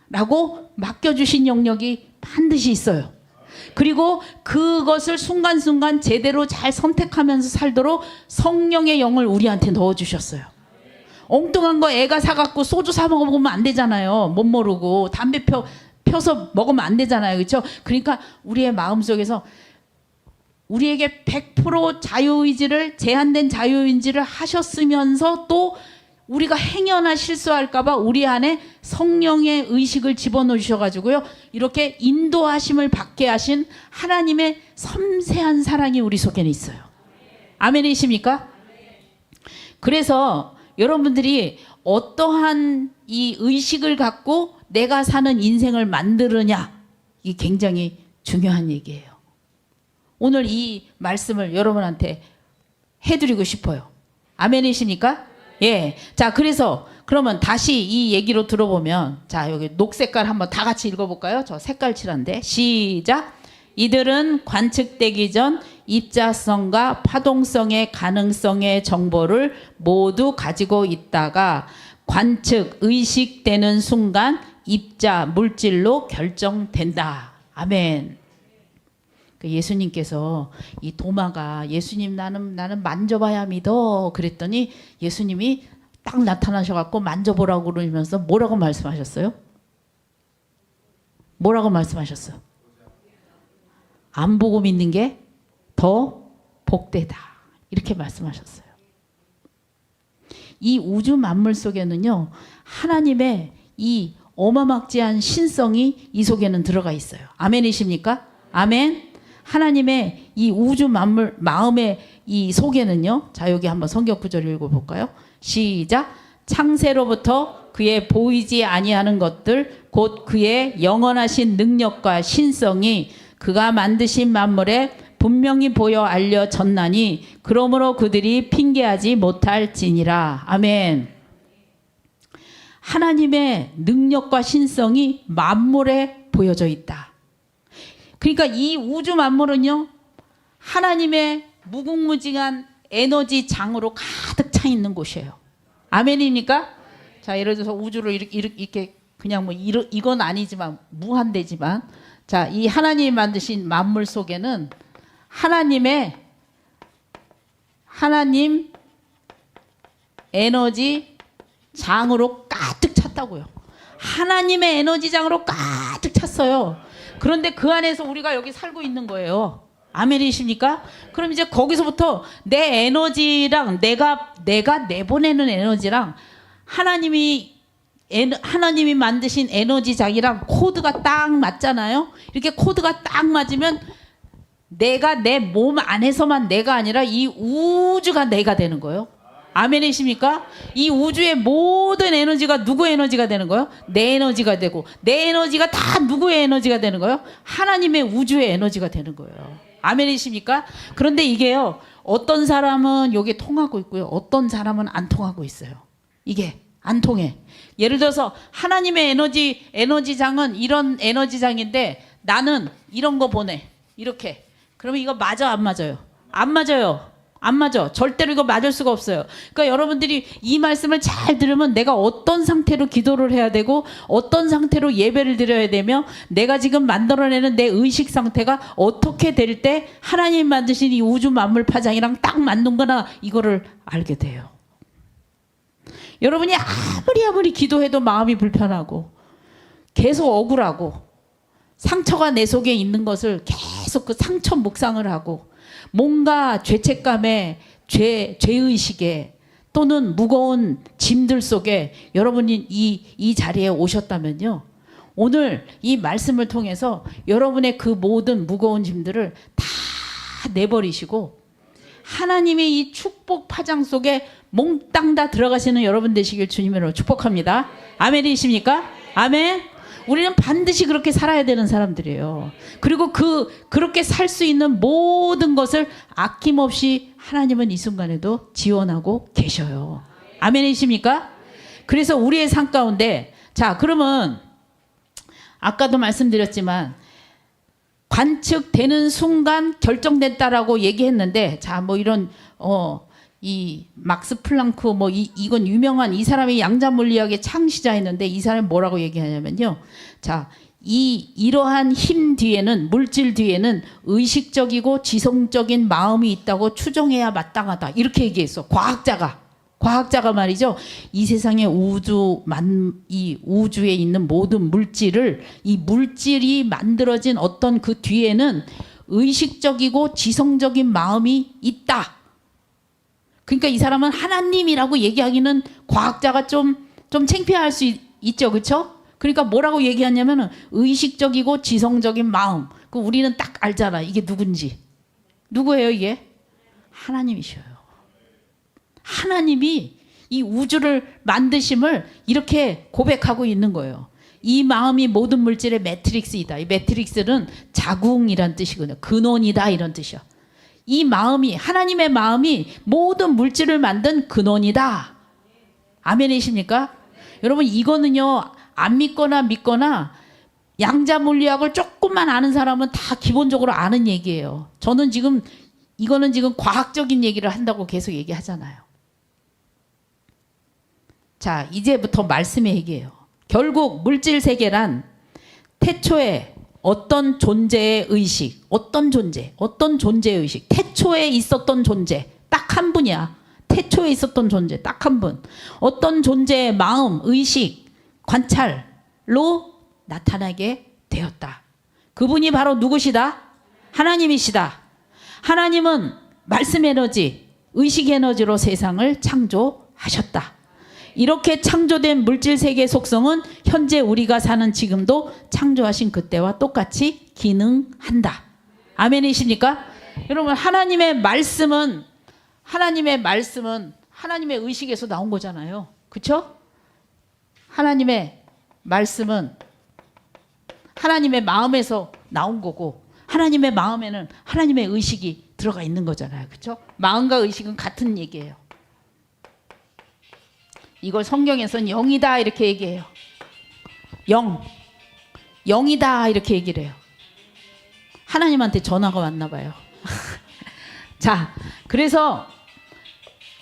라고 맡겨주신 영역이 반드시 있어요. 그리고 그것을 순간순간 제대로 잘 선택하면서 살도록 성령의 영을 우리한테 넣어주셨어요. 엉뚱한 거 애가 사갖고 소주 사 먹으면 안 되잖아요. 못 모르고 담배 펴서 먹으면 안 되잖아요. 그렇죠? 그러니까 우리의 마음속에서 우리에게 100% 자유의지를, 제한된 자유의지를 하셨으면서 또 우리가 행여나 실수할까봐 우리 안에 성령의 의식을 집어넣으셔가지고요, 이렇게 인도하심을 받게 하신 하나님의 섬세한 사랑이 우리 속에는 있어요. 아멘이십니까? 그래서 여러분들이 어떠한 이 의식을 갖고 내가 사는 인생을 만드느냐, 이게 굉장히 중요한 얘기예요. 오늘 이 말씀을 여러분한테 해드리고 싶어요. 아멘이십니까? 예. 자, 그래서 그러면 다시 이 얘기로 들어보면, 자, 여기 녹색깔 한번 다 같이 읽어볼까요? 저 색깔 칠한데. 시작. 이들은 관측되기 전 입자성과 파동성의 가능성의 정보를 모두 가지고 있다가 관측, 의식되는 순간 입자, 물질로 결정된다. 아멘. 예수님께서 이 도마가 예수님 나는 만져봐야 믿어 그랬더니 예수님이 딱 나타나셔갖고 만져보라고 그러면서 뭐라고 말씀하셨어요? 뭐라고 말씀하셨어요? 안 보고 믿는 게 더 복되다 이렇게 말씀하셨어요. 이 우주 만물 속에는요, 하나님의 이 어마막지한 신성이 이 속에는 들어가 있어요. 아멘이십니까? 아멘. 하나님의 이 우주 만물 마음의 이 속에는요, 자, 여기 한번 성경 구절을 읽어볼까요? 시작. 창세로부터 그의 보이지 아니하는 것들 곧 그의 영원하신 능력과 신성이 그가 만드신 만물에 분명히 보여 알려졌나니 그러므로 그들이 핑계하지 못할지니라. 아멘. 하나님의 능력과 신성이 만물에 보여져 있다. 그러니까 이 우주 만물은요, 하나님의 무궁무진한 에너지 장으로 가득 차 있는 곳이에요. 아멘입니까? 자, 예를 들어서 우주를 이렇게 그냥 뭐 이건 아니지만 무한대지만, 자, 이 하나님이 만드신 만물 속에는 하나님 에너지 장으로 가득 찼다고요. 하나님의 에너지 장으로 가득 찼어요. 그런데 그 안에서 우리가 여기 살고 있는 거예요. 아멘이십니까? 그럼 이제 거기서부터 내 에너지랑 내가 내보내는 에너지랑 하나님이 만드신 에너지장이랑 코드가 딱 맞잖아요. 이렇게 코드가 딱 맞으면 내가 내 몸 안에서만 내가 아니라 이 우주가 내가 되는 거예요. 아멘이십니까? 이 우주의 모든 에너지가 누구의 에너지가 되는 거예요? 내 에너지가 되고, 내 에너지가 다 누구의 에너지가 되는 거예요? 하나님의 우주의 에너지가 되는 거예요. 아멘이십니까? 그런데 이게요, 어떤 사람은 여기 통하고 있고요, 어떤 사람은 안 통하고 있어요. 이게 안 통해. 예를 들어서 하나님의 에너지장은 이런 에너지장인데 나는 이런 거 보내. 이렇게. 그러면 이거 맞아, 안 맞아요? 안 맞아요. 안 맞아. 절대로 이거 맞을 수가 없어요. 그러니까 여러분들이 이 말씀을 잘 들으면 내가 어떤 상태로 기도를 해야 되고 어떤 상태로 예배를 드려야 되며 내가 지금 만들어내는 내 의식 상태가 어떻게 될 때 하나님 만드신 이 우주 만물 파장이랑 딱 맞는구나, 이거를 알게 돼요. 여러분이 아무리 기도해도 마음이 불편하고 계속 억울하고 상처가 내 속에 있는 것을 계속 그 상처 묵상을 하고 뭔가 죄책감에 죄의식에 또는 무거운 짐들 속에 여러분이 이 자리에 오셨다면요, 오늘 이 말씀을 통해서 여러분의 그 모든 무거운 짐들을 다 내버리시고 하나님의 이 축복 파장 속에 몽땅 다 들어가시는 여러분 되시길 주님으로 축복합니다. 아멘이십니까? 아멘. 우리는 반드시 그렇게 살아야 되는 사람들이에요. 그리고 그렇게 살 수 있는 모든 것을 아낌없이 하나님은 이 순간에도 지원하고 계셔요. 아멘이십니까? 그래서 우리의 삶 가운데, 자, 그러면 아까도 말씀드렸지만 관측되는 순간 결정됐다라고 얘기했는데, 자, 뭐 이런 이 막스 플랑크 이건 유명한 이 사람이 양자 물리학의 창시자였는데 이 사람이 뭐라고 얘기하냐면요, 자, 이러한 힘 뒤에는, 물질 뒤에는 의식적이고 지성적인 마음이 있다고 추정해야 마땅하다, 이렇게 얘기했어. 과학자가 말이죠, 이 세상의 이 우주에 있는 모든 물질을, 이 물질이 만들어진 어떤 그 뒤에는 의식적이고 지성적인 마음이 있다. 그러니까 이 사람은 하나님이라고 얘기하기는 과학자가 좀 창피할 수 있죠, 그렇죠? 그러니까 뭐라고 얘기하냐면은 의식적이고 지성적인 마음. 그 우리는 딱 알잖아, 이게 누군지. 누구예요, 이게? 하나님이셔요. 하나님이 이 우주를 만드심을 이렇게 고백하고 있는 거예요. 이 마음이 모든 물질의 매트릭스이다. 이 매트릭스는 자궁이란 뜻이거든요. 근원이다, 이런 뜻이야. 이 마음이, 하나님의 마음이 모든 물질을 만든 근원이다. 아멘이십니까? 여러분, 이거는요, 안 믿거나 믿거나 양자 물리학을 조금만 아는 사람은 다 기본적으로 아는 얘기예요. 저는 이거는 지금 과학적인 얘기를 한다고 계속 얘기하잖아요. 자, 이제부터 말씀의 얘기예요. 결국 물질 세계란 태초에 어떤 존재의 의식, 어떤 존재의 의식, 태초에 있었던 존재, 딱 한 분이야. 태초에 있었던 존재, 딱 한 분. 어떤 존재의 마음, 의식, 관찰로 나타나게 되었다. 그분이 바로 누구시다? 하나님이시다. 하나님은 말씀 에너지, 의식 에너지로 세상을 창조하셨다. 이렇게 창조된 물질 세계의 속성은 현재 우리가 사는 지금도 창조하신 그때와 똑같이 기능한다. 아멘이십니까? 여러분, 하나님의 말씀은 하나님의 의식에서 나온 거잖아요. 그렇죠? 하나님의 말씀은 하나님의 마음에서 나온 거고, 하나님의 마음에는 하나님의 의식이 들어가 있는 거잖아요. 그렇죠? 마음과 의식은 같은 얘기예요. 이걸 성경에서는 영이다 이렇게 얘기해요. 영이다 이렇게 얘기를 해요. 하나님한테 전화가 왔나 봐요. 자, 그래서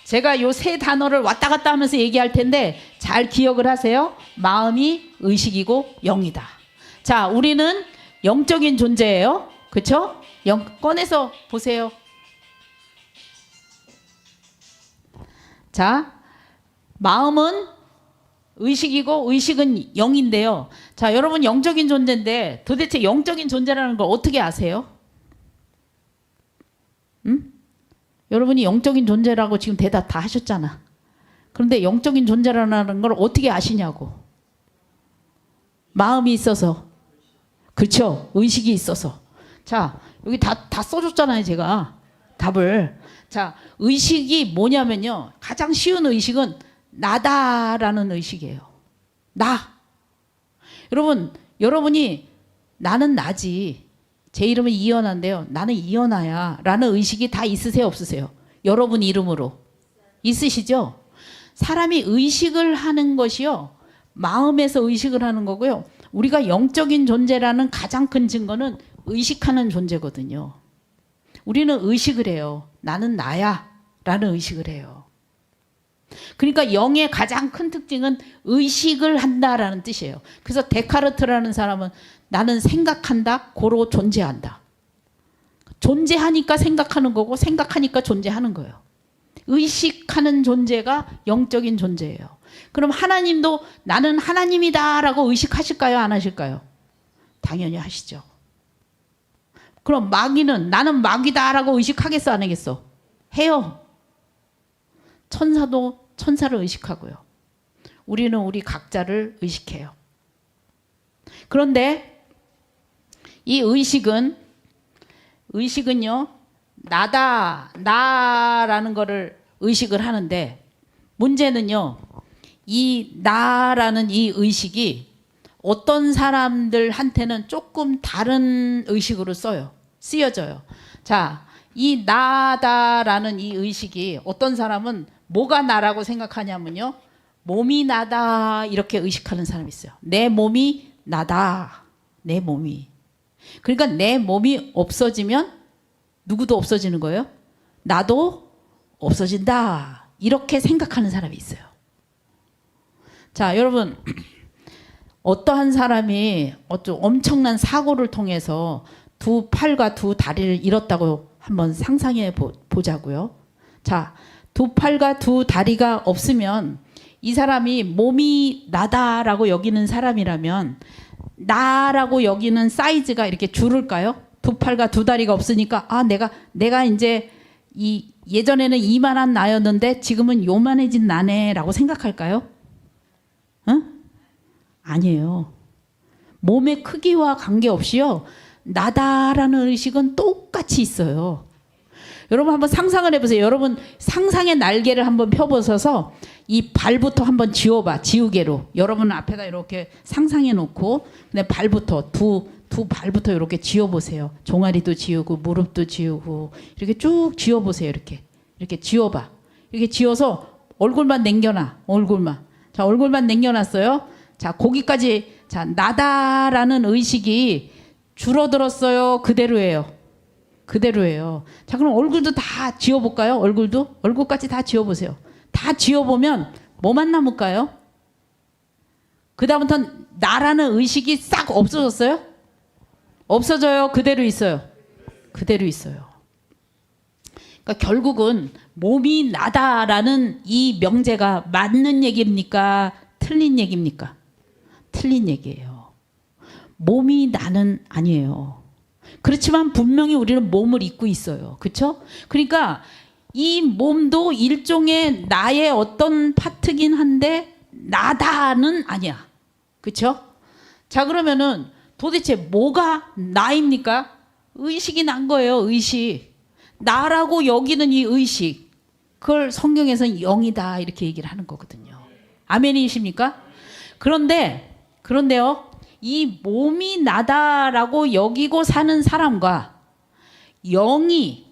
제가 요 세 단어를 왔다 갔다 하면서 얘기할 텐데 잘 기억을 하세요. 마음이 의식이고 영이다. 자, 우리는 영적인 존재예요. 그렇죠? 꺼내서 보세요. 자, 마음은 의식이고 의식은 영인데요. 자, 여러분, 영적인 존재인데 도대체 영적인 존재라는 걸 어떻게 아세요? 응? 여러분이 영적인 존재라고 지금 대답 다 하셨잖아. 그런데 영적인 존재라는 걸 어떻게 아시냐고. 마음이 있어서. 그렇죠? 의식이 있어서. 자, 여기 다 써줬잖아요, 제가. 답을. 자, 의식이 뭐냐면요. 가장 쉬운 의식은 나다라는 의식이에요. 나. 여러분, 여러분이 나는 나지. 제 이름은 이연아인데요. 나는 이연아야 라는 의식이 다 있으세요, 없으세요? 여러분 이름으로. 있으시죠? 사람이 의식을 하는 것이요. 마음에서 의식을 하는 거고요. 우리가 영적인 존재라는 가장 큰 증거는 의식하는 존재거든요. 우리는 의식을 해요. 나는 나야 라는 의식을 해요. 그러니까 영의 가장 큰 특징은 의식을 한다라는 뜻이에요. 그래서 데카르트라는 사람은 나는 생각한다, 고로 존재한다. 존재하니까 생각하는 거고 생각하니까 존재하는 거예요. 의식하는 존재가 영적인 존재예요. 그럼 하나님도 나는 하나님이다 라고 의식하실까요? 안 하실까요? 당연히 하시죠. 그럼 마귀는 나는 마귀다 라고 의식하겠어? 안 하겠어? 해요. 천사도 천사를 의식하고요. 우리는 우리 각자를 의식해요. 그런데 이 의식은요, 나다, 나라는 거를 의식을 하는데, 문제는요, 이 나라는 이 의식이 어떤 사람들한테는 조금 다른 의식으로 쓰여져요. 자, 이 나다라는 이 의식이 어떤 사람은 뭐가 나라고 생각하냐면요, 몸이 나다 이렇게 의식하는 사람이 있어요. 내 몸이 나다. 내 몸이. 그러니까 내 몸이 없어지면 누구도 없어지는 거예요? 나도 없어진다. 이렇게 생각하는 사람이 있어요. 자, 여러분, 어떠한 사람이 엄청난 사고를 통해서 두 팔과 두 다리를 잃었다고 한번 상상해 보자고요. 자, 두 팔과 두 다리가 없으면 이 사람이 몸이 나다라고 여기는 사람이라면 나라고 여기는 사이즈가 이렇게 줄을까요? 두 팔과 두 다리가 없으니까 내가 이제 예전에는 이만한 나였는데 지금은 요만해진 나네라고 생각할까요? 응? 아니에요. 몸의 크기와 관계없이요. 나다라는 의식은 똑같이 있어요. 여러분 한번 상상을 해보세요. 여러분 상상의 날개를 한번 펴보셔서 이 발부터 한번 지워봐. 지우개로. 여러분 앞에다 이렇게 상상해 놓고 근데 발부터 두 발부터 이렇게 지워보세요. 종아리도 지우고 무릎도 지우고 이렇게 쭉 지워보세요. 이렇게 지워봐. 이렇게 지워서 얼굴만 남겨놔. 자, 얼굴만 남겨놨어요. 자, 거기까지. 자, 나다라는 의식이 줄어들었어요. 그대로예요. 자, 그럼 얼굴도 다 지워볼까요? 얼굴까지 다 지워보세요. 다 지워보면 뭐만 남을까요? 그 다음부터는 나라는 의식이 싹 없어졌어요? 없어져요? 그대로 있어요? 그대로 있어요. 그러니까 결국은 몸이 나다라는 이 명제가 맞는 얘기입니까? 틀린 얘기입니까? 틀린 얘기예요. 몸이 나는 아니에요. 그렇지만 분명히 우리는 몸을 입고 있어요. 그렇죠? 그러니까 이 몸도 일종의 나의 어떤 파트긴 한데 나다는 아니야. 그렇죠? 자, 그러면은 도대체 뭐가 나입니까? 의식이 난 거예요. 의식. 나라고 여기는 이 의식. 그걸 성경에서는 영이다 이렇게 얘기를 하는 거거든요. 아멘이십니까? 그런데요. 이 몸이 나다라고 여기고 사는 사람과 영이,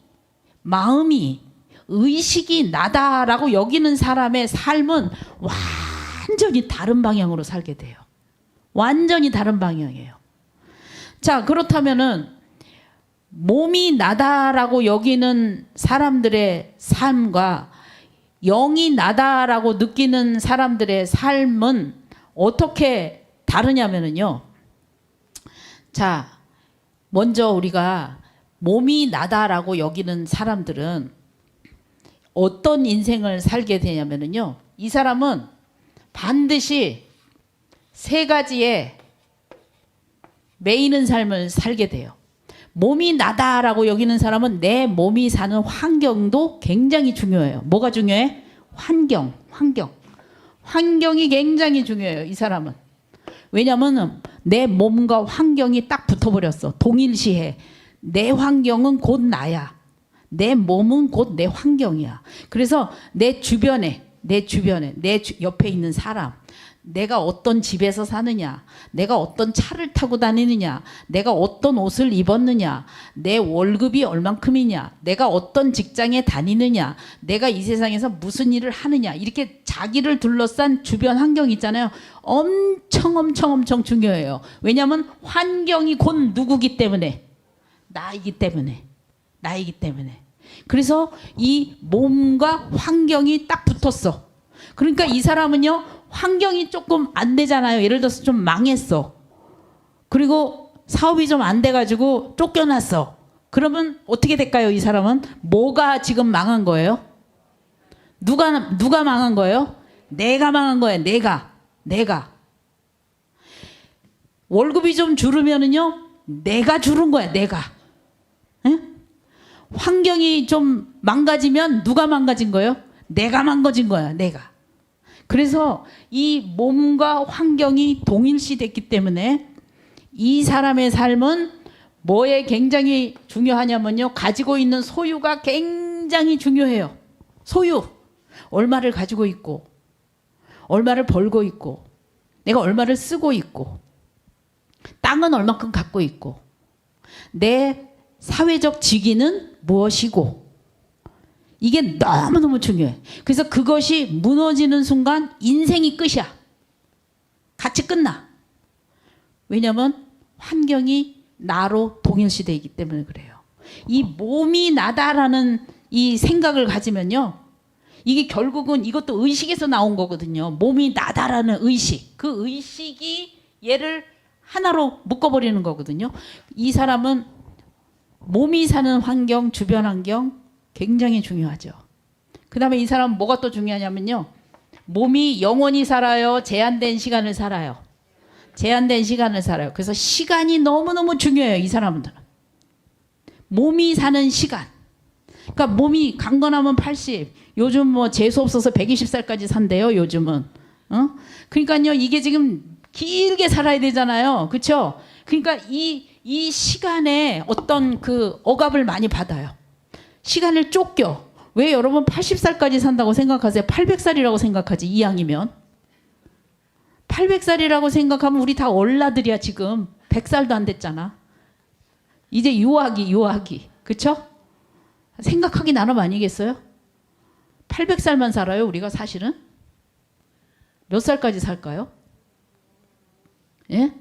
마음이, 의식이 나다라고 여기는 사람의 삶은 완전히 다른 방향으로 살게 돼요. 완전히 다른 방향이에요. 자, 그렇다면은 몸이 나다라고 여기는 사람들의 삶과 영이 나다라고 느끼는 사람들의 삶은 어떻게 다르냐면요. 자, 먼저 우리가 몸이 나다라고 여기는 사람들은 어떤 인생을 살게 되냐면요. 이 사람은 반드시 세 가지의 매이는 삶을 살게 돼요. 몸이 나다라고 여기는 사람은 내 몸이 사는 환경도 굉장히 중요해요. 뭐가 중요해? 환경이 굉장히 중요해요. 이 사람은. 왜냐하면 내 몸과 환경이 딱 붙어버렸어. 동일시해. 내 환경은 곧 나야. 내 몸은 곧 내 환경이야. 그래서 내 주변에, 내 옆에 있는 사람, 내가 어떤 집에서 사느냐, 내가 어떤 차를 타고 다니느냐, 내가 어떤 옷을 입었느냐, 내 월급이 얼만큼이냐, 내가 어떤 직장에 다니느냐, 내가 이 세상에서 무슨 일을 하느냐, 이렇게 자기를 둘러싼 주변 환경 있잖아요. 엄청 중요해요. 왜냐하면 환경이 곧 누구기 때문에, 나이기 때문에. 그래서 이 몸과 환경이 딱 붙었어. 그러니까 이 사람은요, 환경이 조금 안 되잖아요. 예를 들어서 좀 망했어. 그리고 사업이 좀 안 돼가지고 쫓겨났어. 그러면 어떻게 될까요? 이 사람은 뭐가 지금 망한 거예요? 누가 망한 거예요? 내가 망한 거예요. 내가 월급이 좀 줄으면은요, 내가 줄은 거야. 내가. 응? 환경이 좀 망가지면 누가 망가진 거예요? 내가 망가진 거야. 내가. 그래서 이 몸과 환경이 동일시됐기 때문에 이 사람의 삶은 뭐에 굉장히 중요하냐면요, 가지고 있는 소유가 굉장히 중요해요. 소유. 얼마를 가지고 있고, 얼마를 벌고 있고, 내가 얼마를 쓰고 있고, 땅은 얼마큼 갖고 있고, 내 사회적 직위는 무엇이고, 이게 너무너무 중요해. 그래서 그것이 무너지는 순간 인생이 끝이야. 같이 끝나. 왜냐하면 환경이 나로 동일시되어 있기 때문에 그래요. 이 몸이 나다라는 이 생각을 가지면요, 이게 결국은 이것도 의식에서 나온 거거든요. 몸이 나다라는 의식. 그 의식이 얘를 하나로 묶어버리는 거거든요. 이 사람은 몸이 사는 환경, 주변 환경 굉장히 중요하죠. 그 다음에 이 사람은 뭐가 또 중요하냐면요, 몸이 영원히 살아요? 제한된 시간을 살아요? 제한된 시간을 살아요. 그래서 시간이 너무너무 중요해요. 이 사람들은. 몸이 사는 시간. 그러니까 몸이 강건하면 80, 요즘 뭐 재수 없어서 120살까지 산대요. 요즘은. 그러니까요, 이게 지금 길게 살아야 되잖아요. 그렇죠? 그러니까 이 시간에 어떤 그 억압을 많이 받아요. 시간을 쫓겨. 왜 여러분 80살까지 산다고 생각하세요? 800살이라고 생각하지, 이왕이면. 800살이라고 생각하면 우리 다 얼라들이야. 지금 100살도 안 됐잖아. 이제 유아기. 그쵸? 생각하기 나름 아니겠어요? 800살만 살아요, 우리가 사실은? 몇 살까지 살까요? 예?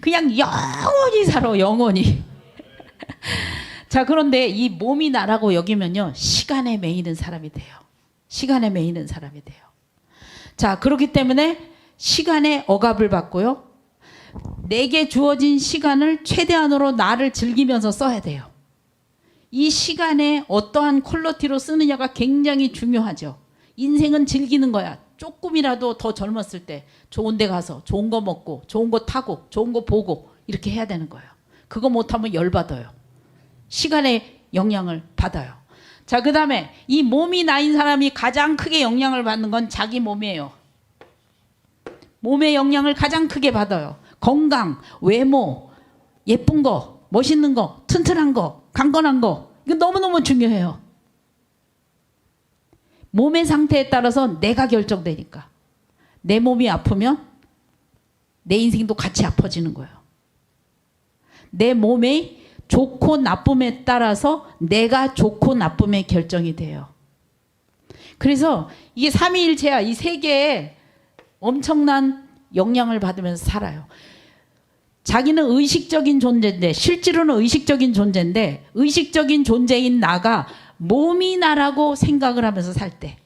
그냥 영원히 살아, 영원히. 자, 그런데 이 몸이 나라고 여기면요, 시간에 매이는 사람이 돼요. 시간에 매이는 사람이 돼요. 자, 그렇기 때문에 시간에 억압을 받고요, 내게 주어진 시간을 최대한으로 나를 즐기면서 써야 돼요. 이 시간에 어떠한 퀄리티로 쓰느냐가 굉장히 중요하죠. 인생은 즐기는 거야. 조금이라도 더 젊었을 때 좋은 데 가서 좋은 거 먹고 좋은 거 타고 좋은 거 보고 이렇게 해야 되는 거예요. 그거 못하면 열받아요. 시간에 영향을 받아요. 자, 그 다음에 이 몸이 나인 사람이 가장 크게 영향을 받는 건 자기 몸이에요. 몸의 영향을 가장 크게 받아요. 건강, 외모, 예쁜 거, 멋있는 거, 튼튼한 거, 강건한 거, 이거 너무너무 중요해요. 몸의 상태에 따라서 내가 결정되니까. 내 몸이 아프면 내 인생도 같이 아파지는 거예요. 내 몸의 좋고 나쁨에 따라서 내가 좋고 나쁨의 결정이 돼요. 그래서 이게 삼위일체야. 이 세계에 엄청난 영향을 받으면서 살아요. 자기는 의식적인 존재인데, 실제로는 의식적인 존재인데, 의식적인 존재인 나가 몸이 나라고 생각을 하면서 살 때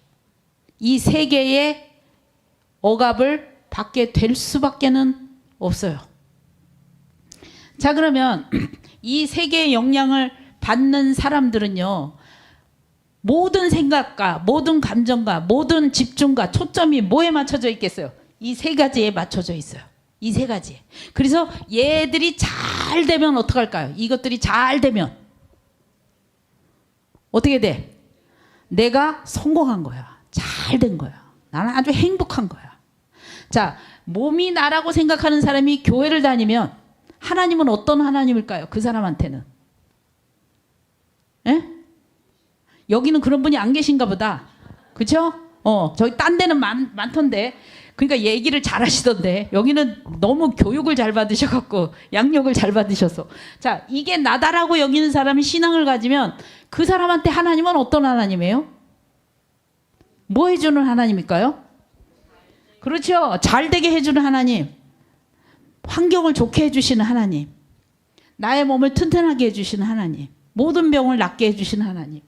이 세계의 억압을 받게 될 수밖에는 없어요. 자, 그러면 이 세계의 영향을 받는 사람들은요, 모든 생각과 모든 감정과 모든 집중과 초점이 뭐에 맞춰져 있겠어요? 이 세 가지에 맞춰져 있어요. 이 세 가지. 그래서 얘들이 잘 되면 어떡할까요? 이것들이 잘 되면 어떻게 돼? 내가 성공한 거야. 잘 된 거야. 나는 아주 행복한 거야. 자, 몸이 나라고 생각하는 사람이 교회를 다니면 하나님은 어떤 하나님일까요? 그 사람한테는 예? 여기는 그런 분이 안 계신가 보다. 그쵸? 저기 딴 데는 많던데. 그러니까 얘기를 잘 하시던데. 여기는 너무 교육을 잘 받으셔갖고 양육을 잘 받으셔서. 자, 이게 나다라고 여기는 사람이 신앙을 가지면 그 사람한테 하나님은 어떤 하나님이에요? 뭐 해주는 하나님일까요? 그렇죠. 잘 되게 해주는 하나님. 환경을 좋게 해주시는 하나님. 나의 몸을 튼튼하게 해주시는 하나님. 모든 병을 낫게 해주시는 하나님.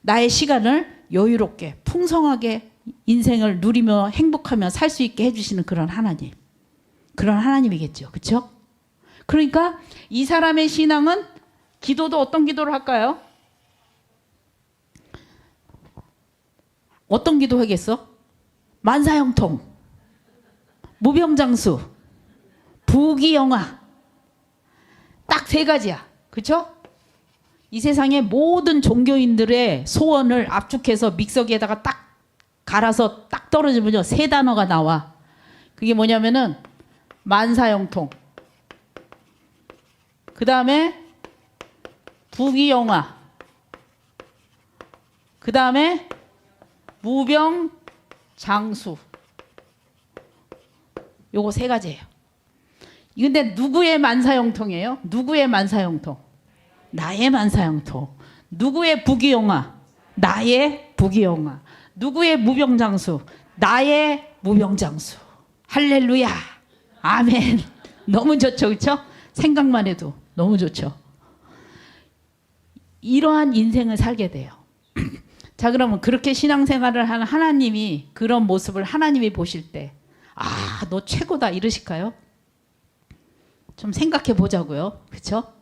나의 시간을 여유롭게 풍성하게 인생을 누리며 행복하며 살 수 있게 해주시는 그런 하나님. 그런 하나님이겠죠. 그렇죠? 그러니까 이 사람의 신앙은 기도도 어떤 기도를 할까요? 어떤 기도 하겠어? 만사형통, 무병장수, 부귀영화. 딱 세 가지야. 그렇죠? 이 세상의 모든 종교인들의 소원을 압축해서 믹서기에다가 딱 갈아서 딱 떨어지면요. 세 단어가 나와. 그게 뭐냐면은 만사형통. 그 다음에 부귀영화. 그 다음에 무병장수. 요거 세 가지예요. 근데 누구의 만사형통이에요? 누구의 만사형통? 나의 만사형통. 누구의 부귀영화? 나의 부귀영화. 누구의 무병장수? 나의 무병장수. 할렐루야. 아멘. 너무 좋죠. 그렇죠? 생각만 해도 너무 좋죠. 이러한 인생을 살게 돼요. 자, 그러면 그렇게 신앙생활을 하는 하나님이 그런 모습을 하나님이 보실 때 아, 너 최고다 이러실까요? 좀 생각해 보자고요. 그렇죠?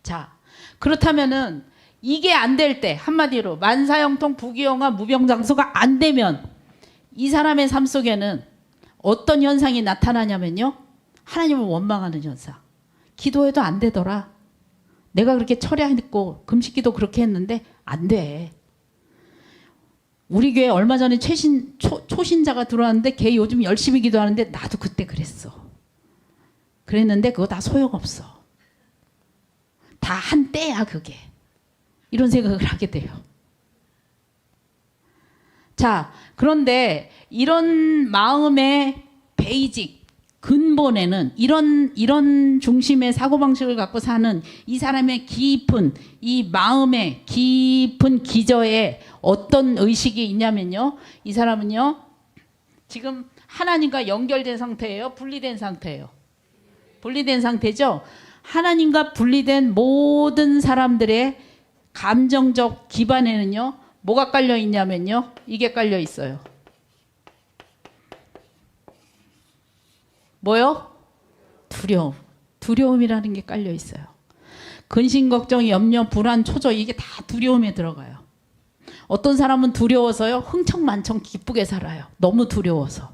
자, 그렇다면은 이게 안 될 때 한마디로 만사형통 부귀영화 무병장수가 안 되면 이 사람의 삶 속에는 어떤 현상이 나타나냐면요. 하나님을 원망하는 현상. 기도해도 안 되더라. 내가 그렇게 철야했고 금식기도 그렇게 했는데 안 돼. 우리 교회 얼마 전에 초신자가 들어왔는데 걔 요즘 열심히 기도하는데 나도 그때 그랬어. 그랬는데 그거 다 소용없어. 다 한때야 그게. 이런 생각을 하게 돼요. 자, 그런데 이런 마음의 베이직 근본에는 이런 중심의 사고방식을 갖고 사는 이 사람의 깊은 이 마음의 깊은 기저에 어떤 의식이 있냐면요. 이 사람은요. 지금 하나님과 연결된 상태예요? 분리된 상태예요? 분리된 상태죠. 하나님과 분리된 모든 사람들의 감정적 기반에는요. 뭐가 깔려 있냐면요. 이게 깔려 있어요. 뭐요? 두려움. 두려움이라는 게 깔려 있어요. 근심, 걱정, 염려, 불안, 초조 이게 다 두려움에 들어가요. 어떤 사람은 두려워서요. 흥청만청 기쁘게 살아요. 너무 두려워서.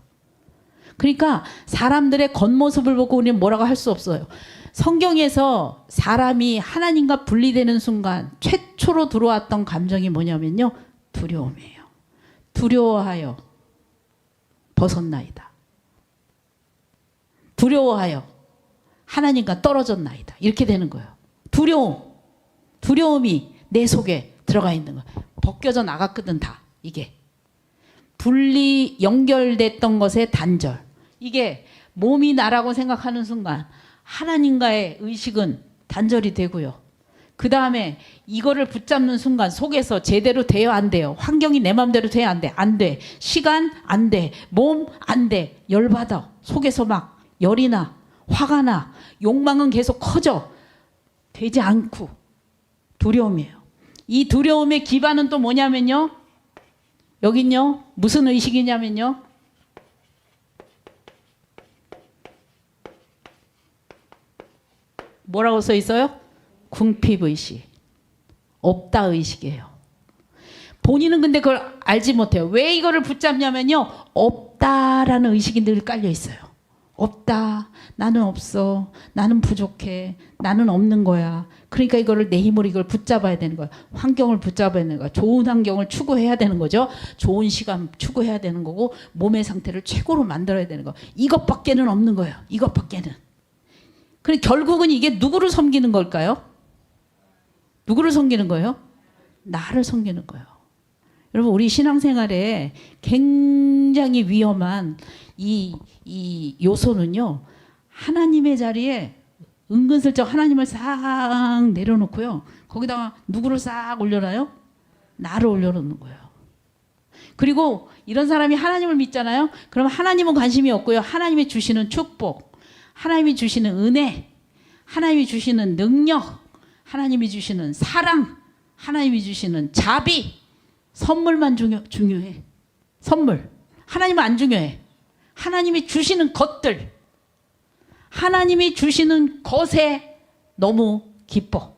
그러니까 사람들의 겉모습을 보고 우리는 뭐라고 할 수 없어요. 성경에서 사람이 하나님과 분리되는 순간 최초로 들어왔던 감정이 뭐냐면요. 두려움이에요. 두려워하여 벗었나이다. 두려워하여 하나님과 떨어졌나이다. 이렇게 되는 거예요. 두려움이 내 속에 들어가 있는 거예요. 벗겨져 나갔거든 다. 이게 연결됐던 것의 단절. 이게 몸이 나라고 생각하는 순간 하나님과의 의식은 단절이 되고요. 그 다음에 이거를 붙잡는 순간 속에서 제대로 돼요 안 돼요? 환경이 내 마음대로 돼요 안 돼? 안 돼. 시간 안 돼. 몸 안 돼. 열받아. 속에서 막 열이 나. 화가 나. 욕망은 계속 커져. 되지 않고 두려움이에요. 이 두려움의 기반은 또 뭐냐면요. 여긴요. 무슨 의식이냐면요. 뭐라고 써 있어요? 궁핍의식. 없다 의식이에요. 본인은 근데 그걸 알지 못해요. 왜 이거를 붙잡냐면요. 없다라는 의식이 늘 깔려 있어요. 없다. 나는 없어. 나는 부족해. 나는 없는 거야. 그러니까 이거를 내 힘으로 이걸 붙잡아야 되는 거야. 환경을 붙잡아야 되는 거야. 좋은 환경을 추구해야 되는 거죠. 좋은 시간 추구해야 되는 거고 몸의 상태를 최고로 만들어야 되는 거. 이것밖에는 없는 거예요. 이것밖에는. 그래 결국은 이게 누구를 섬기는 걸까요? 누구를 섬기는 거예요? 나를 섬기는 거예요. 여러분, 우리 신앙생활에 굉장히 위험한 이 요소는요, 하나님의 자리에 은근슬쩍 하나님을 싹 내려놓고요, 거기다가 누구를 싹 올려놔요? 나를 올려놓는 거예요. 그리고 이런 사람이 하나님을 믿잖아요. 그럼 하나님은 관심이 없고요, 하나님이 주시는 축복, 하나님이 주시는 은혜, 하나님이 주시는 능력, 하나님이 주시는 사랑, 하나님이 주시는 자비, 선물만 중요해. 선물. 하나님은 안 중요해. 하나님이 주시는 것들, 하나님이 주시는 것에 너무 기뻐.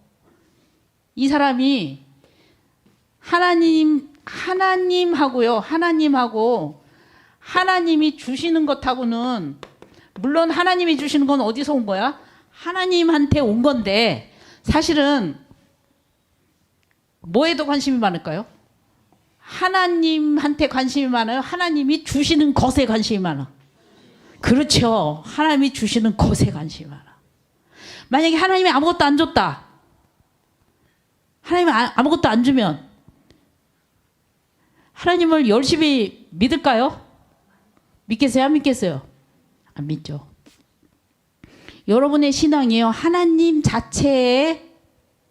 이 사람이 하나님하고요, 하나님이 주시는 것하고는, 물론 하나님이 주시는 건 어디서 온 거야? 하나님한테 온 건데, 사실은 뭐에도 관심이 많을까요? 하나님한테 관심이 많아요? 하나님이 주시는 것에 관심이 많아? 그렇죠. 하나님이 주시는 것에 관심이 많아. 만약에 하나님이 아무것도 안 줬다, 하나님이 아무것도 안 주면 하나님을 열심히 믿을까요? 믿겠어요? 안 믿겠어요? 안 믿죠. 여러분의 신앙이요, 하나님 자체에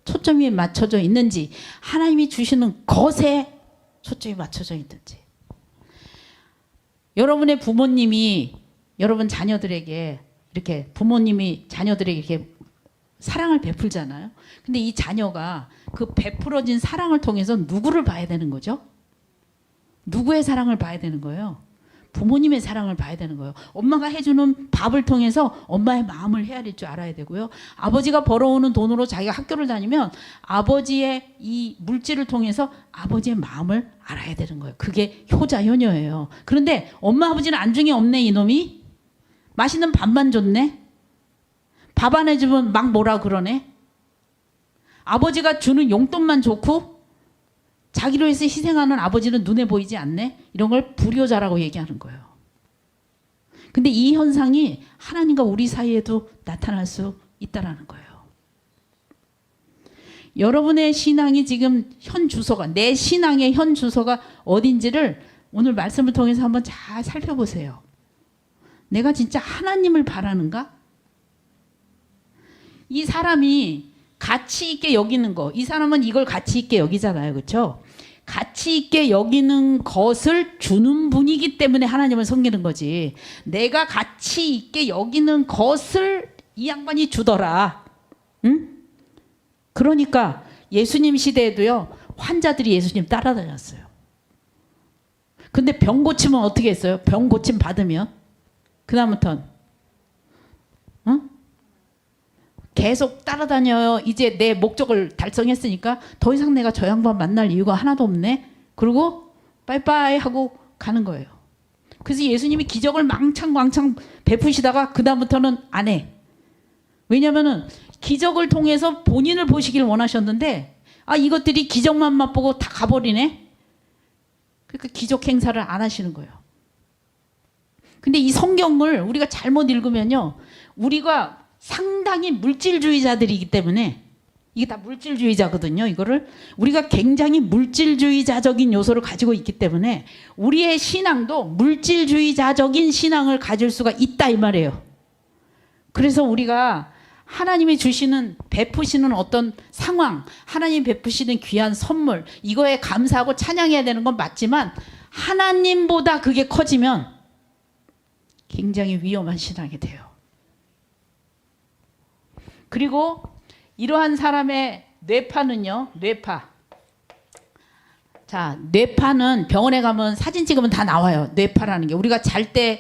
초점이 맞춰져 있는지, 하나님이 주시는 것에 초점이 맞춰져 있는지. 여러분의 부모님이 여러분 자녀들에게 이렇게, 부모님이 자녀들에게 이렇게 사랑을 베풀잖아요. 근데 이 자녀가 그 베풀어진 사랑을 통해서 누구를 봐야 되는 거죠? 누구의 사랑을 봐야 되는 거예요? 부모님의 사랑을 봐야 되는 거예요. 엄마가 해주는 밥을 통해서 엄마의 마음을 헤아릴 줄 알아야 되고요. 아버지가 벌어오는 돈으로 자기가 학교를 다니면 아버지의 이 물질을 통해서 아버지의 마음을 알아야 되는 거예요. 그게 효자 효녀예요. 그런데 엄마 아버지는 안중에 없네, 이놈이. 맛있는 밥만 줬네. 밥 안 해주면 막 뭐라 그러네. 아버지가 주는 용돈만 좋고 자기로 해서 희생하는 아버지는 눈에 보이지 않네. 이런 걸 불효자라고 얘기하는 거예요. 근데 이 현상이 하나님과 우리 사이에도 나타날 수 있다는 거예요. 여러분의 신앙이 지금 현 주소가, 내 신앙의 현 주소가 어딘지를 오늘 말씀을 통해서 한번 잘 살펴보세요. 내가 진짜 하나님을 바라는가? 이 사람이 가치 있게 여기는 거, 이 사람은 이걸 가치 있게 여기잖아요. 그렇죠? 가치 있게 여기는 것을 주는 분이기 때문에 하나님을 섬기는 거지. 내가 가치 있게 여기는 것을 이 양반이 주더라. 응? 그러니까 예수님 시대에도요, 환자들이 예수님 따라다녔어요. 근데 병 고치면 어떻게 했어요? 병 고침 받으면 그다음부터는 계속 따라다녀요. 이제 내 목적을 달성했으니까 더 이상 내가 저 양반 만날 이유가 하나도 없네. 그리고 빠이빠이 하고 가는 거예요. 그래서 예수님이 기적을 망창 베푸시다가 그다음부터는 안 해. 왜냐면은 기적을 통해서 본인을 보시길 원하셨는데, 이것들이 기적만 맛보고 다 가버리네. 그러니까 기적 행사를 안 하시는 거예요. 근데 이 성경을 우리가 잘못 읽으면요, 우리가 상당히 물질주의자들이기 때문에, 이게 다 물질주의자거든요. 이거를 우리가 굉장히 물질주의자적인 요소를 가지고 있기 때문에 우리의 신앙도 물질주의자적인 신앙을 가질 수가 있다, 이 말이에요. 그래서 우리가 하나님이 주시는, 베푸시는 어떤 상황, 하나님 베푸시는 귀한 선물, 이거에 감사하고 찬양해야 되는 건 맞지만, 하나님보다 그게 커지면 굉장히 위험한 신앙이 돼요. 그리고 이러한 사람의 뇌파는요, 자, 뇌파는 병원에 가면 사진 찍으면 다 나와요. 뇌파라는 게. 우리가 잘 때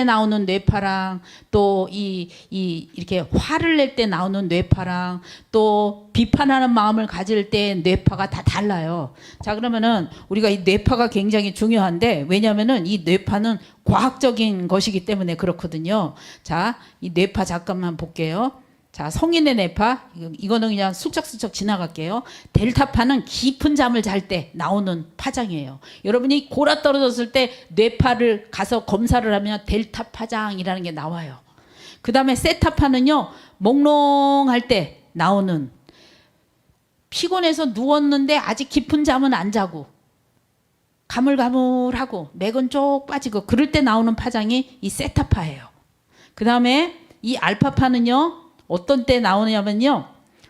나오는 뇌파랑, 또 이렇게 화를 낼 때 나오는 뇌파랑, 또 비판하는 마음을 가질 때 뇌파가 다 달라요. 자, 그러면은 우리가 이 뇌파가 굉장히 중요한데, 왜냐면은 이 뇌파는 과학적인 것이기 때문에 그렇거든요. 자, 이 뇌파 잠깐만 볼게요. 자, 성인의 뇌파, 이거는 그냥 슬쩍슬쩍 지나갈게요. 델타파는 깊은 잠을 잘 때 나오는 파장이에요. 여러분이 골아 떨어졌을 때 뇌파를 가서 검사를 하면 델타 파장이라는 게 나와요. 그 다음에 세타파는요, 몽롱할 때 나오는 피곤해서 누웠는데 아직 깊은 잠은 안 자고 가물가물하고 맥은 쪽 빠지고 그럴 때 나오는 파장이 이 세타파예요. 그 다음에 이 알파파는요 어떤 때 나오냐면요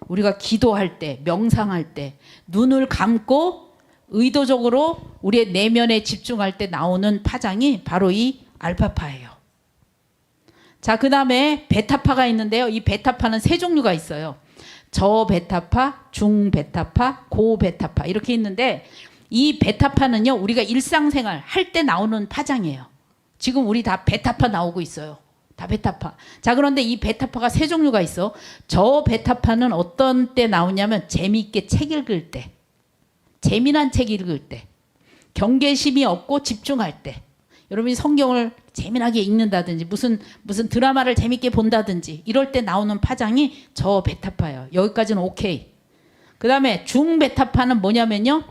우리가 기도할 때 명상할 때 눈을 감고 의도적으로 우리의 내면에 집중할 때 나오는 파장이 바로 이 알파파예요. 자, 그 다음에 베타파가 있는데요. 이 베타파는 세 종류가 있어요. 저베타파, 중베타파, 고베타파 이렇게 있는데 이 베타파는요 우리가 일상생활 할 때 나오는 파장이에요. 지금 우리 다 베타파 나오고 있어요. 다 베타파. 자, 그런데 이 베타파가 세 종류가 있어. 저베타파는 어떤 때 나오냐면 재미있게 책 읽을 때, 재미난 책 읽을 때, 경계심이 없고 집중할 때, 여러분이 성경을 재미나게 읽는다든지 무슨 드라마를 재밌게 본다든지 이럴 때 나오는 파장이 저 베타파예요. 여기까지는 오케이. 그 다음에 중베타파는 뭐냐면요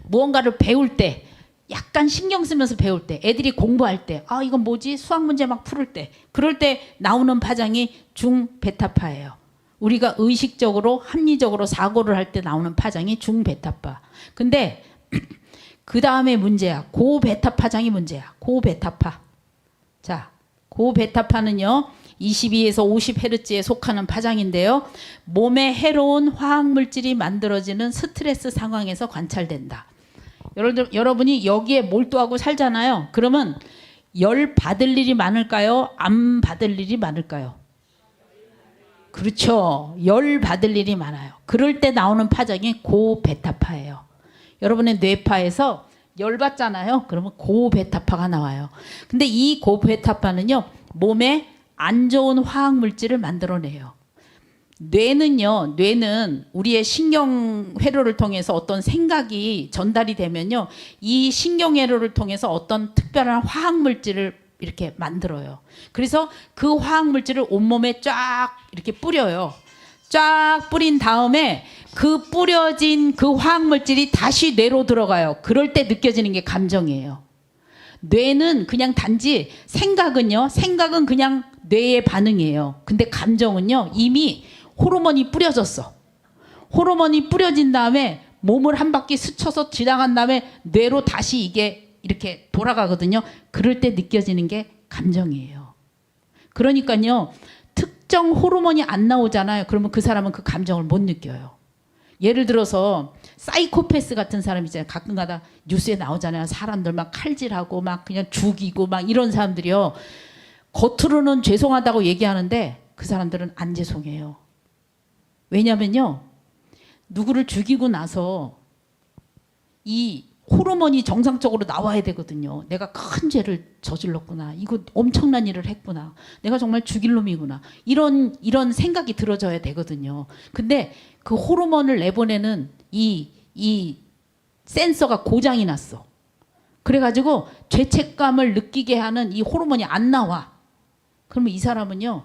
무언가를 배울 때 약간 신경 쓰면서 배울 때 애들이 공부할 때 아 이건 뭐지 수학 문제 막 풀을 때 그럴 때 나오는 파장이 중베타파예요. 우리가 의식적으로 합리적으로 사고를 할 때 나오는 파장이 중베타파. 근데 그 다음에 문제야. 고베타 파장이 문제야. 고베타파. 자, 고베타파는요. 22에서 50Hz에 속하는 파장인데요. 몸에 해로운 화학물질이 만들어지는 스트레스 상황에서 관찰된다. 여러분이 여기에 몰두하고 살잖아요. 그러면 열 받을 일이 많을까요? 안 받을 일이 많을까요? 그렇죠. 열 받을 일이 많아요. 그럴 때 나오는 파장이 고베타파예요. 여러분의 뇌파에서 열 받잖아요. 그러면 고베타파가 나와요. 근데 이 고베타파는요. 몸에 안 좋은 화학물질을 만들어내요. 뇌는 우리의 신경회로를 통해서 어떤 생각이 전달이 되면요. 이 신경회로를 통해서 어떤 특별한 화학물질을 이렇게 만들어요. 그래서 그 화학물질을 온몸에 쫙 이렇게 뿌려요. 쫙 뿌린 다음에 그 뿌려진 그 화학물질이 다시 뇌로 들어가요. 그럴 때 느껴지는 게 감정이에요. 뇌는 그냥 단지 생각은 그냥 뇌의 반응이에요. 근데 감정은요 이미 호르몬이 뿌려졌어. 호르몬이 뿌려진 다음에 몸을 한 바퀴 스쳐서 지나간 다음에 뇌로 다시 이게 이렇게 돌아가거든요. 그럴 때 느껴지는 게 감정이에요. 그러니까요 특정 호르몬이 안 나오잖아요. 그러면 그 사람은 그 감정을 못 느껴요. 예를 들어서 사이코패스 같은 사람 있잖아요. 가끔가다 뉴스에 나오잖아요. 사람들 막 칼질하고 막 그냥 죽이고 막 이런 사람들이요. 겉으로는 죄송하다고 얘기하는데 그 사람들은 안 죄송해요. 왜냐면요. 누구를 죽이고 나서 이 호르몬이 정상적으로 나와야 되거든요. 내가 큰 죄를 저질렀구나. 이거 엄청난 일을 했구나. 내가 정말 죽일 놈이구나. 이런 생각이 들어져야 되거든요. 근데 그 호르몬을 내보내는 이 센서가 고장이 났어. 그래가지고 죄책감을 느끼게 하는 이 호르몬이 안 나와. 그러면 이 사람은요.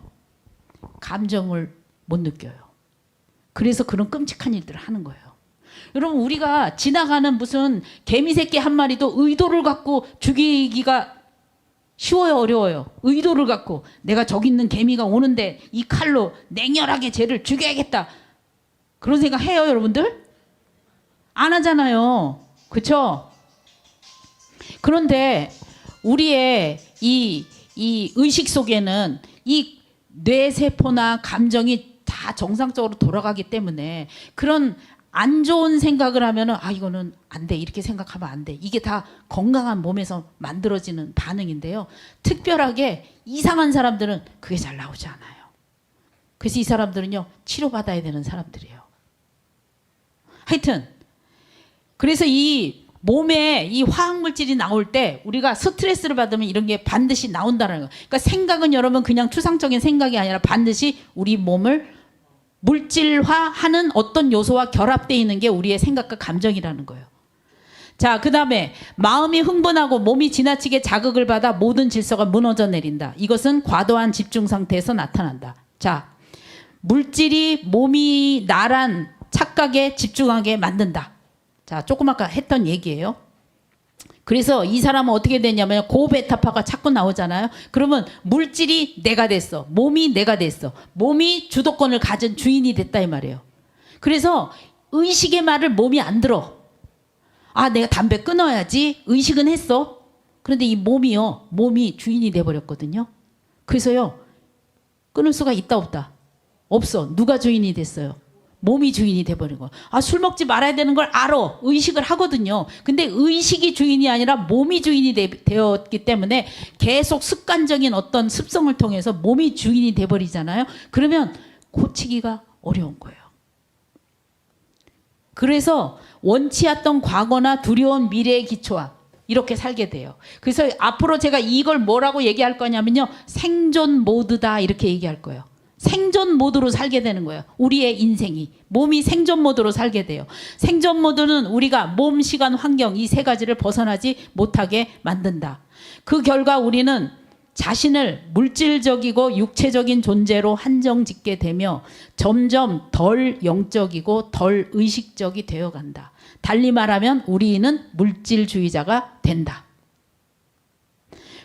감정을 못 느껴요. 그래서 그런 끔찍한 일들을 하는 거예요. 여러분 우리가 지나가는 무슨 개미 새끼 한 마리도 의도를 갖고 죽이기가 쉬워요 어려워요? 의도를 갖고 내가 저기 있는 개미가 오는데 이 칼로 냉혈하게 쟤를 죽여야겠다. 그런 생각 해요 여러분들? 안 하잖아요. 그렇죠? 그런데 우리의 이 의식 속에는 이 뇌세포나 감정이 다 정상적으로 돌아가기 때문에 그런 안 좋은 생각을 하면은 아 이거는 안 돼 이렇게 생각하면 안 돼 이게 다 건강한 몸에서 만들어지는 반응인데요. 특별하게 이상한 사람들은 그게 잘 나오지 않아요. 그래서 이 사람들은요 치료받아야 되는 사람들이에요. 하여튼 그래서 이 몸에 이 화학물질이 나올 때 우리가 스트레스를 받으면 이런 게 반드시 나온다는 거예요. 그러니까 생각은 여러분 그냥 추상적인 생각이 아니라 반드시 우리 몸을 물질화하는 어떤 요소와 결합되어 있는 게 우리의 생각과 감정이라는 거예요. 자, 그 다음에 마음이 흥분하고 몸이 지나치게 자극을 받아 모든 질서가 무너져 내린다. 이것은 과도한 집중 상태에서 나타난다. 자, 물질이 몸이 나란 착각에 집중하게 만든다. 자, 조금 아까 했던 얘기예요. 그래서 이 사람은 어떻게 되냐면 고베타파가 자꾸 나오잖아요. 그러면 물질이 내가 됐어. 몸이 내가 됐어. 몸이 주도권을 가진 주인이 됐다 이 말이에요. 그래서 의식의 말을 몸이 안 들어. 아, 내가 담배 끊어야지. 의식은 했어. 그런데 이 몸이 주인이 돼버렸거든요. 그래서요, 끊을 수가 있다 없다? 없어. 누가 주인이 됐어요? 몸이 주인이 돼버린 거야. 아, 술 먹지 말아야 되는 걸 알아. 의식을 하거든요. 근데 의식이 주인이 아니라 몸이 주인이 되었기 때문에 계속 습관적인 어떤 습성을 통해서 몸이 주인이 돼버리잖아요. 그러면 고치기가 어려운 거예요. 그래서 원치 않던 과거나 두려운 미래의 기초와 이렇게 살게 돼요. 그래서 앞으로 제가 이걸 뭐라고 얘기할 거냐면요, 생존 모드다 이렇게 얘기할 거예요. 생존 모드로 살게 되는 거예요. 우리의 인생이 몸이 생존 모드로 살게 돼요. 생존 모드는 우리가 몸, 시간, 환경 이 세 가지를 벗어나지 못하게 만든다. 그 결과 우리는 자신을 물질적이고 육체적인 존재로 한정짓게 되며 점점 덜 영적이고 덜 의식적이 되어간다. 달리 말하면 우리는 물질주의자가 된다.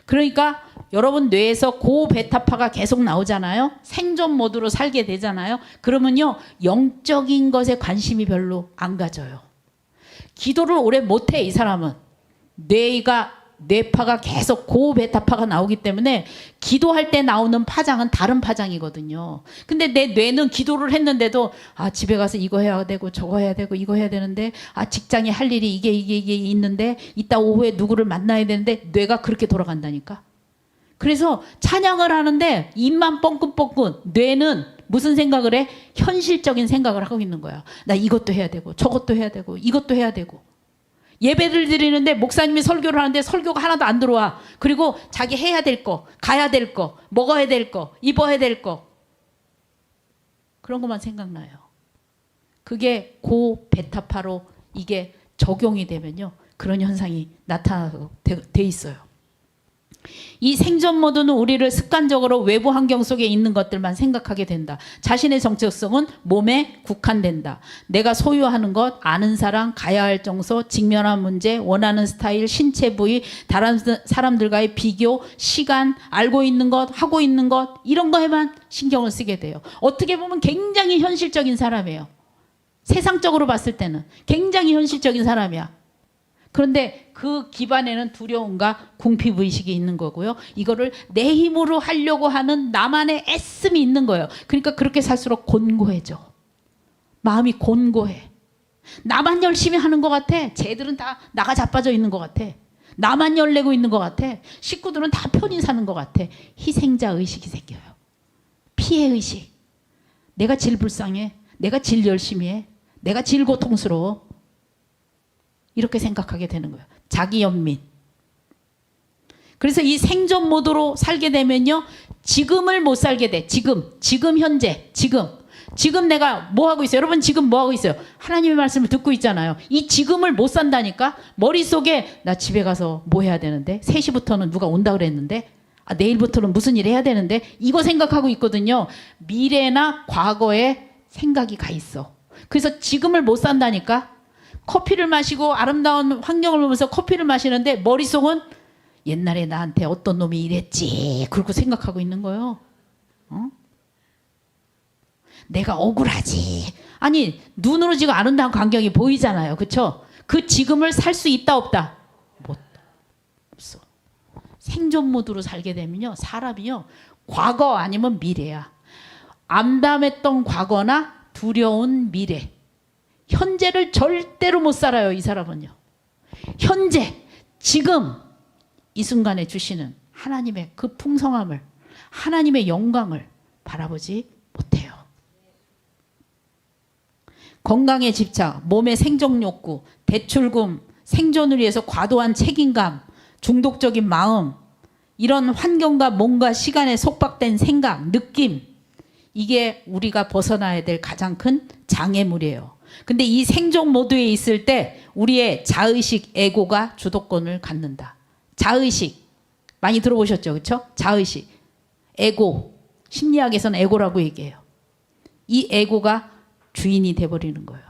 그러니까 여러분 뇌에서 고베타파가 계속 나오잖아요. 생존 모드로 살게 되잖아요. 그러면요, 영적인 것에 관심이 별로 안 가져요. 기도를 오래 못해 이 사람은. 뇌파가 계속 고베타파가 나오기 때문에 기도할 때 나오는 파장은 다른 파장이거든요. 근데 내 뇌는 기도를 했는데도 아, 집에 가서 이거 해야 되고 저거 해야 되고 이거 해야 되는데, 아, 직장에 할 일이 이게 있는데, 이따 오후에 누구를 만나야 되는데, 뇌가 그렇게 돌아간다니까. 그래서 찬양을 하는데 입만 뻥긋뻥긋, 뇌는 무슨 생각을 해? 현실적인 생각을 하고 있는 거야. 나 이것도 해야 되고 저것도 해야 되고 이것도 해야 되고. 예배를 드리는데 목사님이 설교를 하는데 설교가 하나도 안 들어와. 그리고 자기 해야 될 거, 가야 될 거, 먹어야 될 거, 입어야 될 거, 그런 것만 생각나요. 그게 고베타파로 이게 적용이 되면요, 그런 현상이 나타나게 돼 있어요. 이 생존 모드는 우리를 습관적으로 외부 환경 속에 있는 것들만 생각하게 된다. 자신의 정체성은 몸에 국한된다. 내가 소유하는 것, 아는 사람, 가야 할 장소, 직면한 문제, 원하는 스타일, 신체 부위, 다른 사람들과의 비교, 시간, 알고 있는 것, 하고 있는 것, 이런 거에만 신경을 쓰게 돼요. 어떻게 보면 굉장히 현실적인 사람이에요. 세상적으로 봤을 때는 굉장히 현실적인 사람이야. 그런데 그 기반에는 두려움과 궁핍의식이 있는 거고요. 이거를 내 힘으로 하려고 하는 나만의 애씀이 있는 거예요. 그러니까 그렇게 살수록 곤고해져. 마음이 곤고해. 나만 열심히 하는 것 같아. 쟤들은 다 나가 자빠져 있는 것 같아. 나만 열내고 있는 것 같아. 식구들은 다 편히 사는 것 같아. 희생자 의식이 생겨요. 피해의식. 내가 제일 불쌍해. 내가 제일 열심히 해. 내가 제일 고통스러워. 이렇게 생각하게 되는 거예요. 자기 연민. 그래서 이 생존 모드로 살게 되면요, 지금을 못 살게 돼. 지금 현재, 지금 내가 뭐 하고 있어요? 여러분 지금 뭐 하고 있어요? 하나님의 말씀을 듣고 있잖아요. 이 지금을 못 산다니까. 머릿속에 나 집에 가서 뭐 해야 되는데, 3시부터는 누가 온다 그랬는데, 아, 내일부터는 무슨 일 해야 되는데, 이거 생각하고 있거든요. 미래나 과거에 생각이 가 있어. 그래서 지금을 못 산다니까. 커피를 마시고 아름다운 환경을 보면서 커피를 마시는데 머릿속은 옛날에 나한테 어떤 놈이 이랬지, 그렇게 생각하고 있는 거예요. 내가 억울하지. 아니, 눈으로 지금 아름다운 광경이 보이잖아요. 그렇죠? 그 지금을 살 수 있다 없다? 없어. 생존 모드로 살게 되면요, 사람이요, 과거 아니면 미래야. 암담했던 과거나 두려운 미래, 현재를 절대로 못 살아요. 이 사람은요. 현재, 지금 이 순간에 주시는 하나님의 그 풍성함을, 하나님의 영광을 바라보지 못해요. 건강에 집착, 몸의 생존 욕구, 대출금, 생존을 위해서 과도한 책임감, 중독적인 마음, 이런 환경과 몸과 시간에 속박된 생각, 느낌, 이게 우리가 벗어나야 될 가장 큰 장애물이에요. 근데 이 생존 모드에 있을 때 우리의 자의식, 에고가 주도권을 갖는다. 자의식 많이 들어보셨죠? 그렇죠? 자의식, 에고, 심리학에서는 에고라고 얘기해요. 이 에고가 주인이 돼버리는 거예요.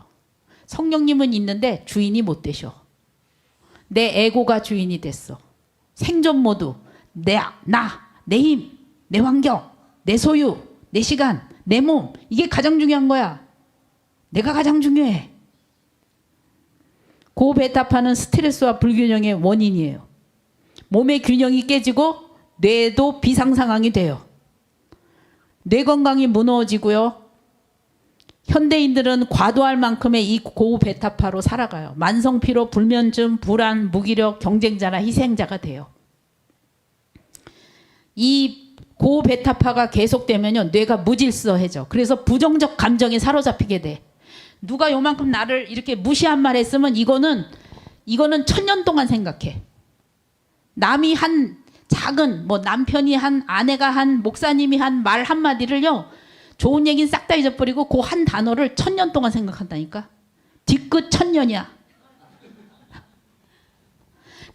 성령님은 있는데 주인이 못 되셔. 내 에고가 주인이 됐어. 생존 모드, 내 힘, 내 환경, 내 소유, 내 시간, 내 몸, 이게 가장 중요한 거야. 내가 가장 중요해. 고베타파는 스트레스와 불균형의 원인이에요. 몸의 균형이 깨지고 뇌도 비상 상황이 돼요. 뇌 건강이 무너지고요. 현대인들은 과도할 만큼의 이 고베타파로 살아가요. 만성피로, 불면증, 불안, 무기력, 경쟁자나 희생자가 돼요. 이 고베타파가 계속되면요, 뇌가 무질서해져. 그래서 부정적 감정에 사로잡히게 돼. 누가 요만큼 나를 이렇게 무시한 말 했으면 이거는 1000년 동안 생각해. 남이 한 작은, 뭐 남편이 한, 아내가 한, 목사님이 한 말 한마디를요, 좋은 얘기는 싹 다 잊어버리고 그 한 단어를 1000년 동안 생각한다니까. 뒤끝 1000년이야.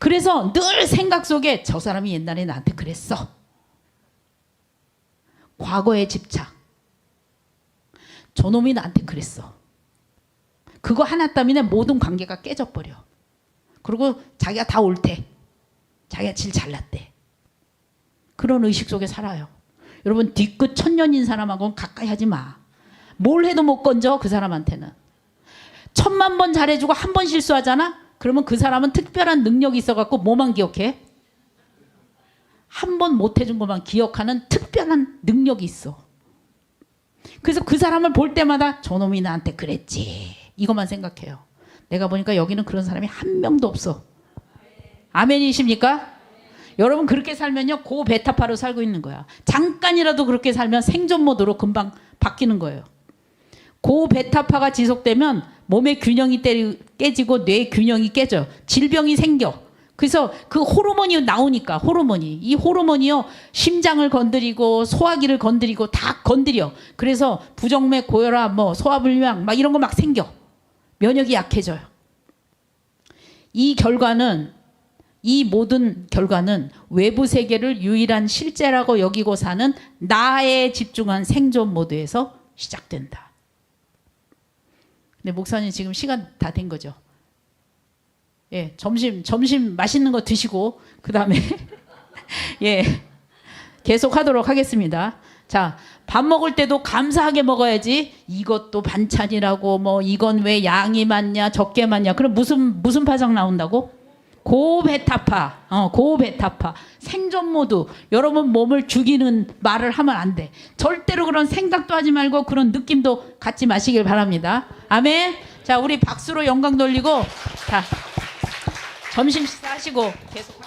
그래서 늘 생각 속에 저 사람이 옛날에 나한테 그랬어. 과거에 집착. 저놈이 나한테 그랬어. 그거 하나 때문에 모든 관계가 깨져버려. 그리고 자기가 다 옳대. 자기가 제일 잘났대. 그런 의식 속에 살아요. 여러분, 뒤끝 1000년인 사람하고는 가까이 하지 마. 뭘 해도 못 건져, 그 사람한테는. 1000만 번 잘해주고 한 번 실수하잖아? 그러면 그 사람은 특별한 능력이 있어갖고 뭐만 기억해? 한 번 못해준 것만 기억하는 특별한 능력이 있어. 그래서 그 사람을 볼 때마다 저놈이 나한테 그랬지. 이것만 생각해요. 내가 보니까 여기는 그런 사람이 한 명도 없어. 아멘이십니까? 여러분, 그렇게 살면요, 고베타파로 살고 있는 거야. 잠깐이라도 그렇게 살면 생존 모드로 금방 바뀌는 거예요. 고베타파가 지속되면 몸의 균형이 깨지고 뇌 균형이 깨져. 질병이 생겨. 그래서 그 호르몬이 나오니까, 이 호르몬이요, 심장을 건드리고 소화기를 건드리고 다 건드려. 그래서 부정맥, 고혈압, 뭐 소화불량 막 이런 거 막 생겨. 면역이 약해져요. 이 모든 결과는 외부 세계를 유일한 실제라고 여기고 사는 나에 집중한 생존 모드에서 시작된다. 근데 목사님, 지금 시간 다 된 거죠? 예, 점심 맛있는 거 드시고 그 다음에 예, 계속 하도록 하겠습니다. 자, 밥 먹을 때도 감사하게 먹어야지. 이것도 반찬이라고, 뭐 이건 왜 양이 많냐, 적게 많냐. 그럼 무슨 파장 나온다고? 고베타파. 고베타파. 생존 모드. 여러분 몸을 죽이는 말을 하면 안 돼. 절대로 그런 생각도 하지 말고 그런 느낌도 갖지 마시길 바랍니다. 아멘. 자, 우리 박수로 영광 돌리고, 자, 점심 식사하시고 계속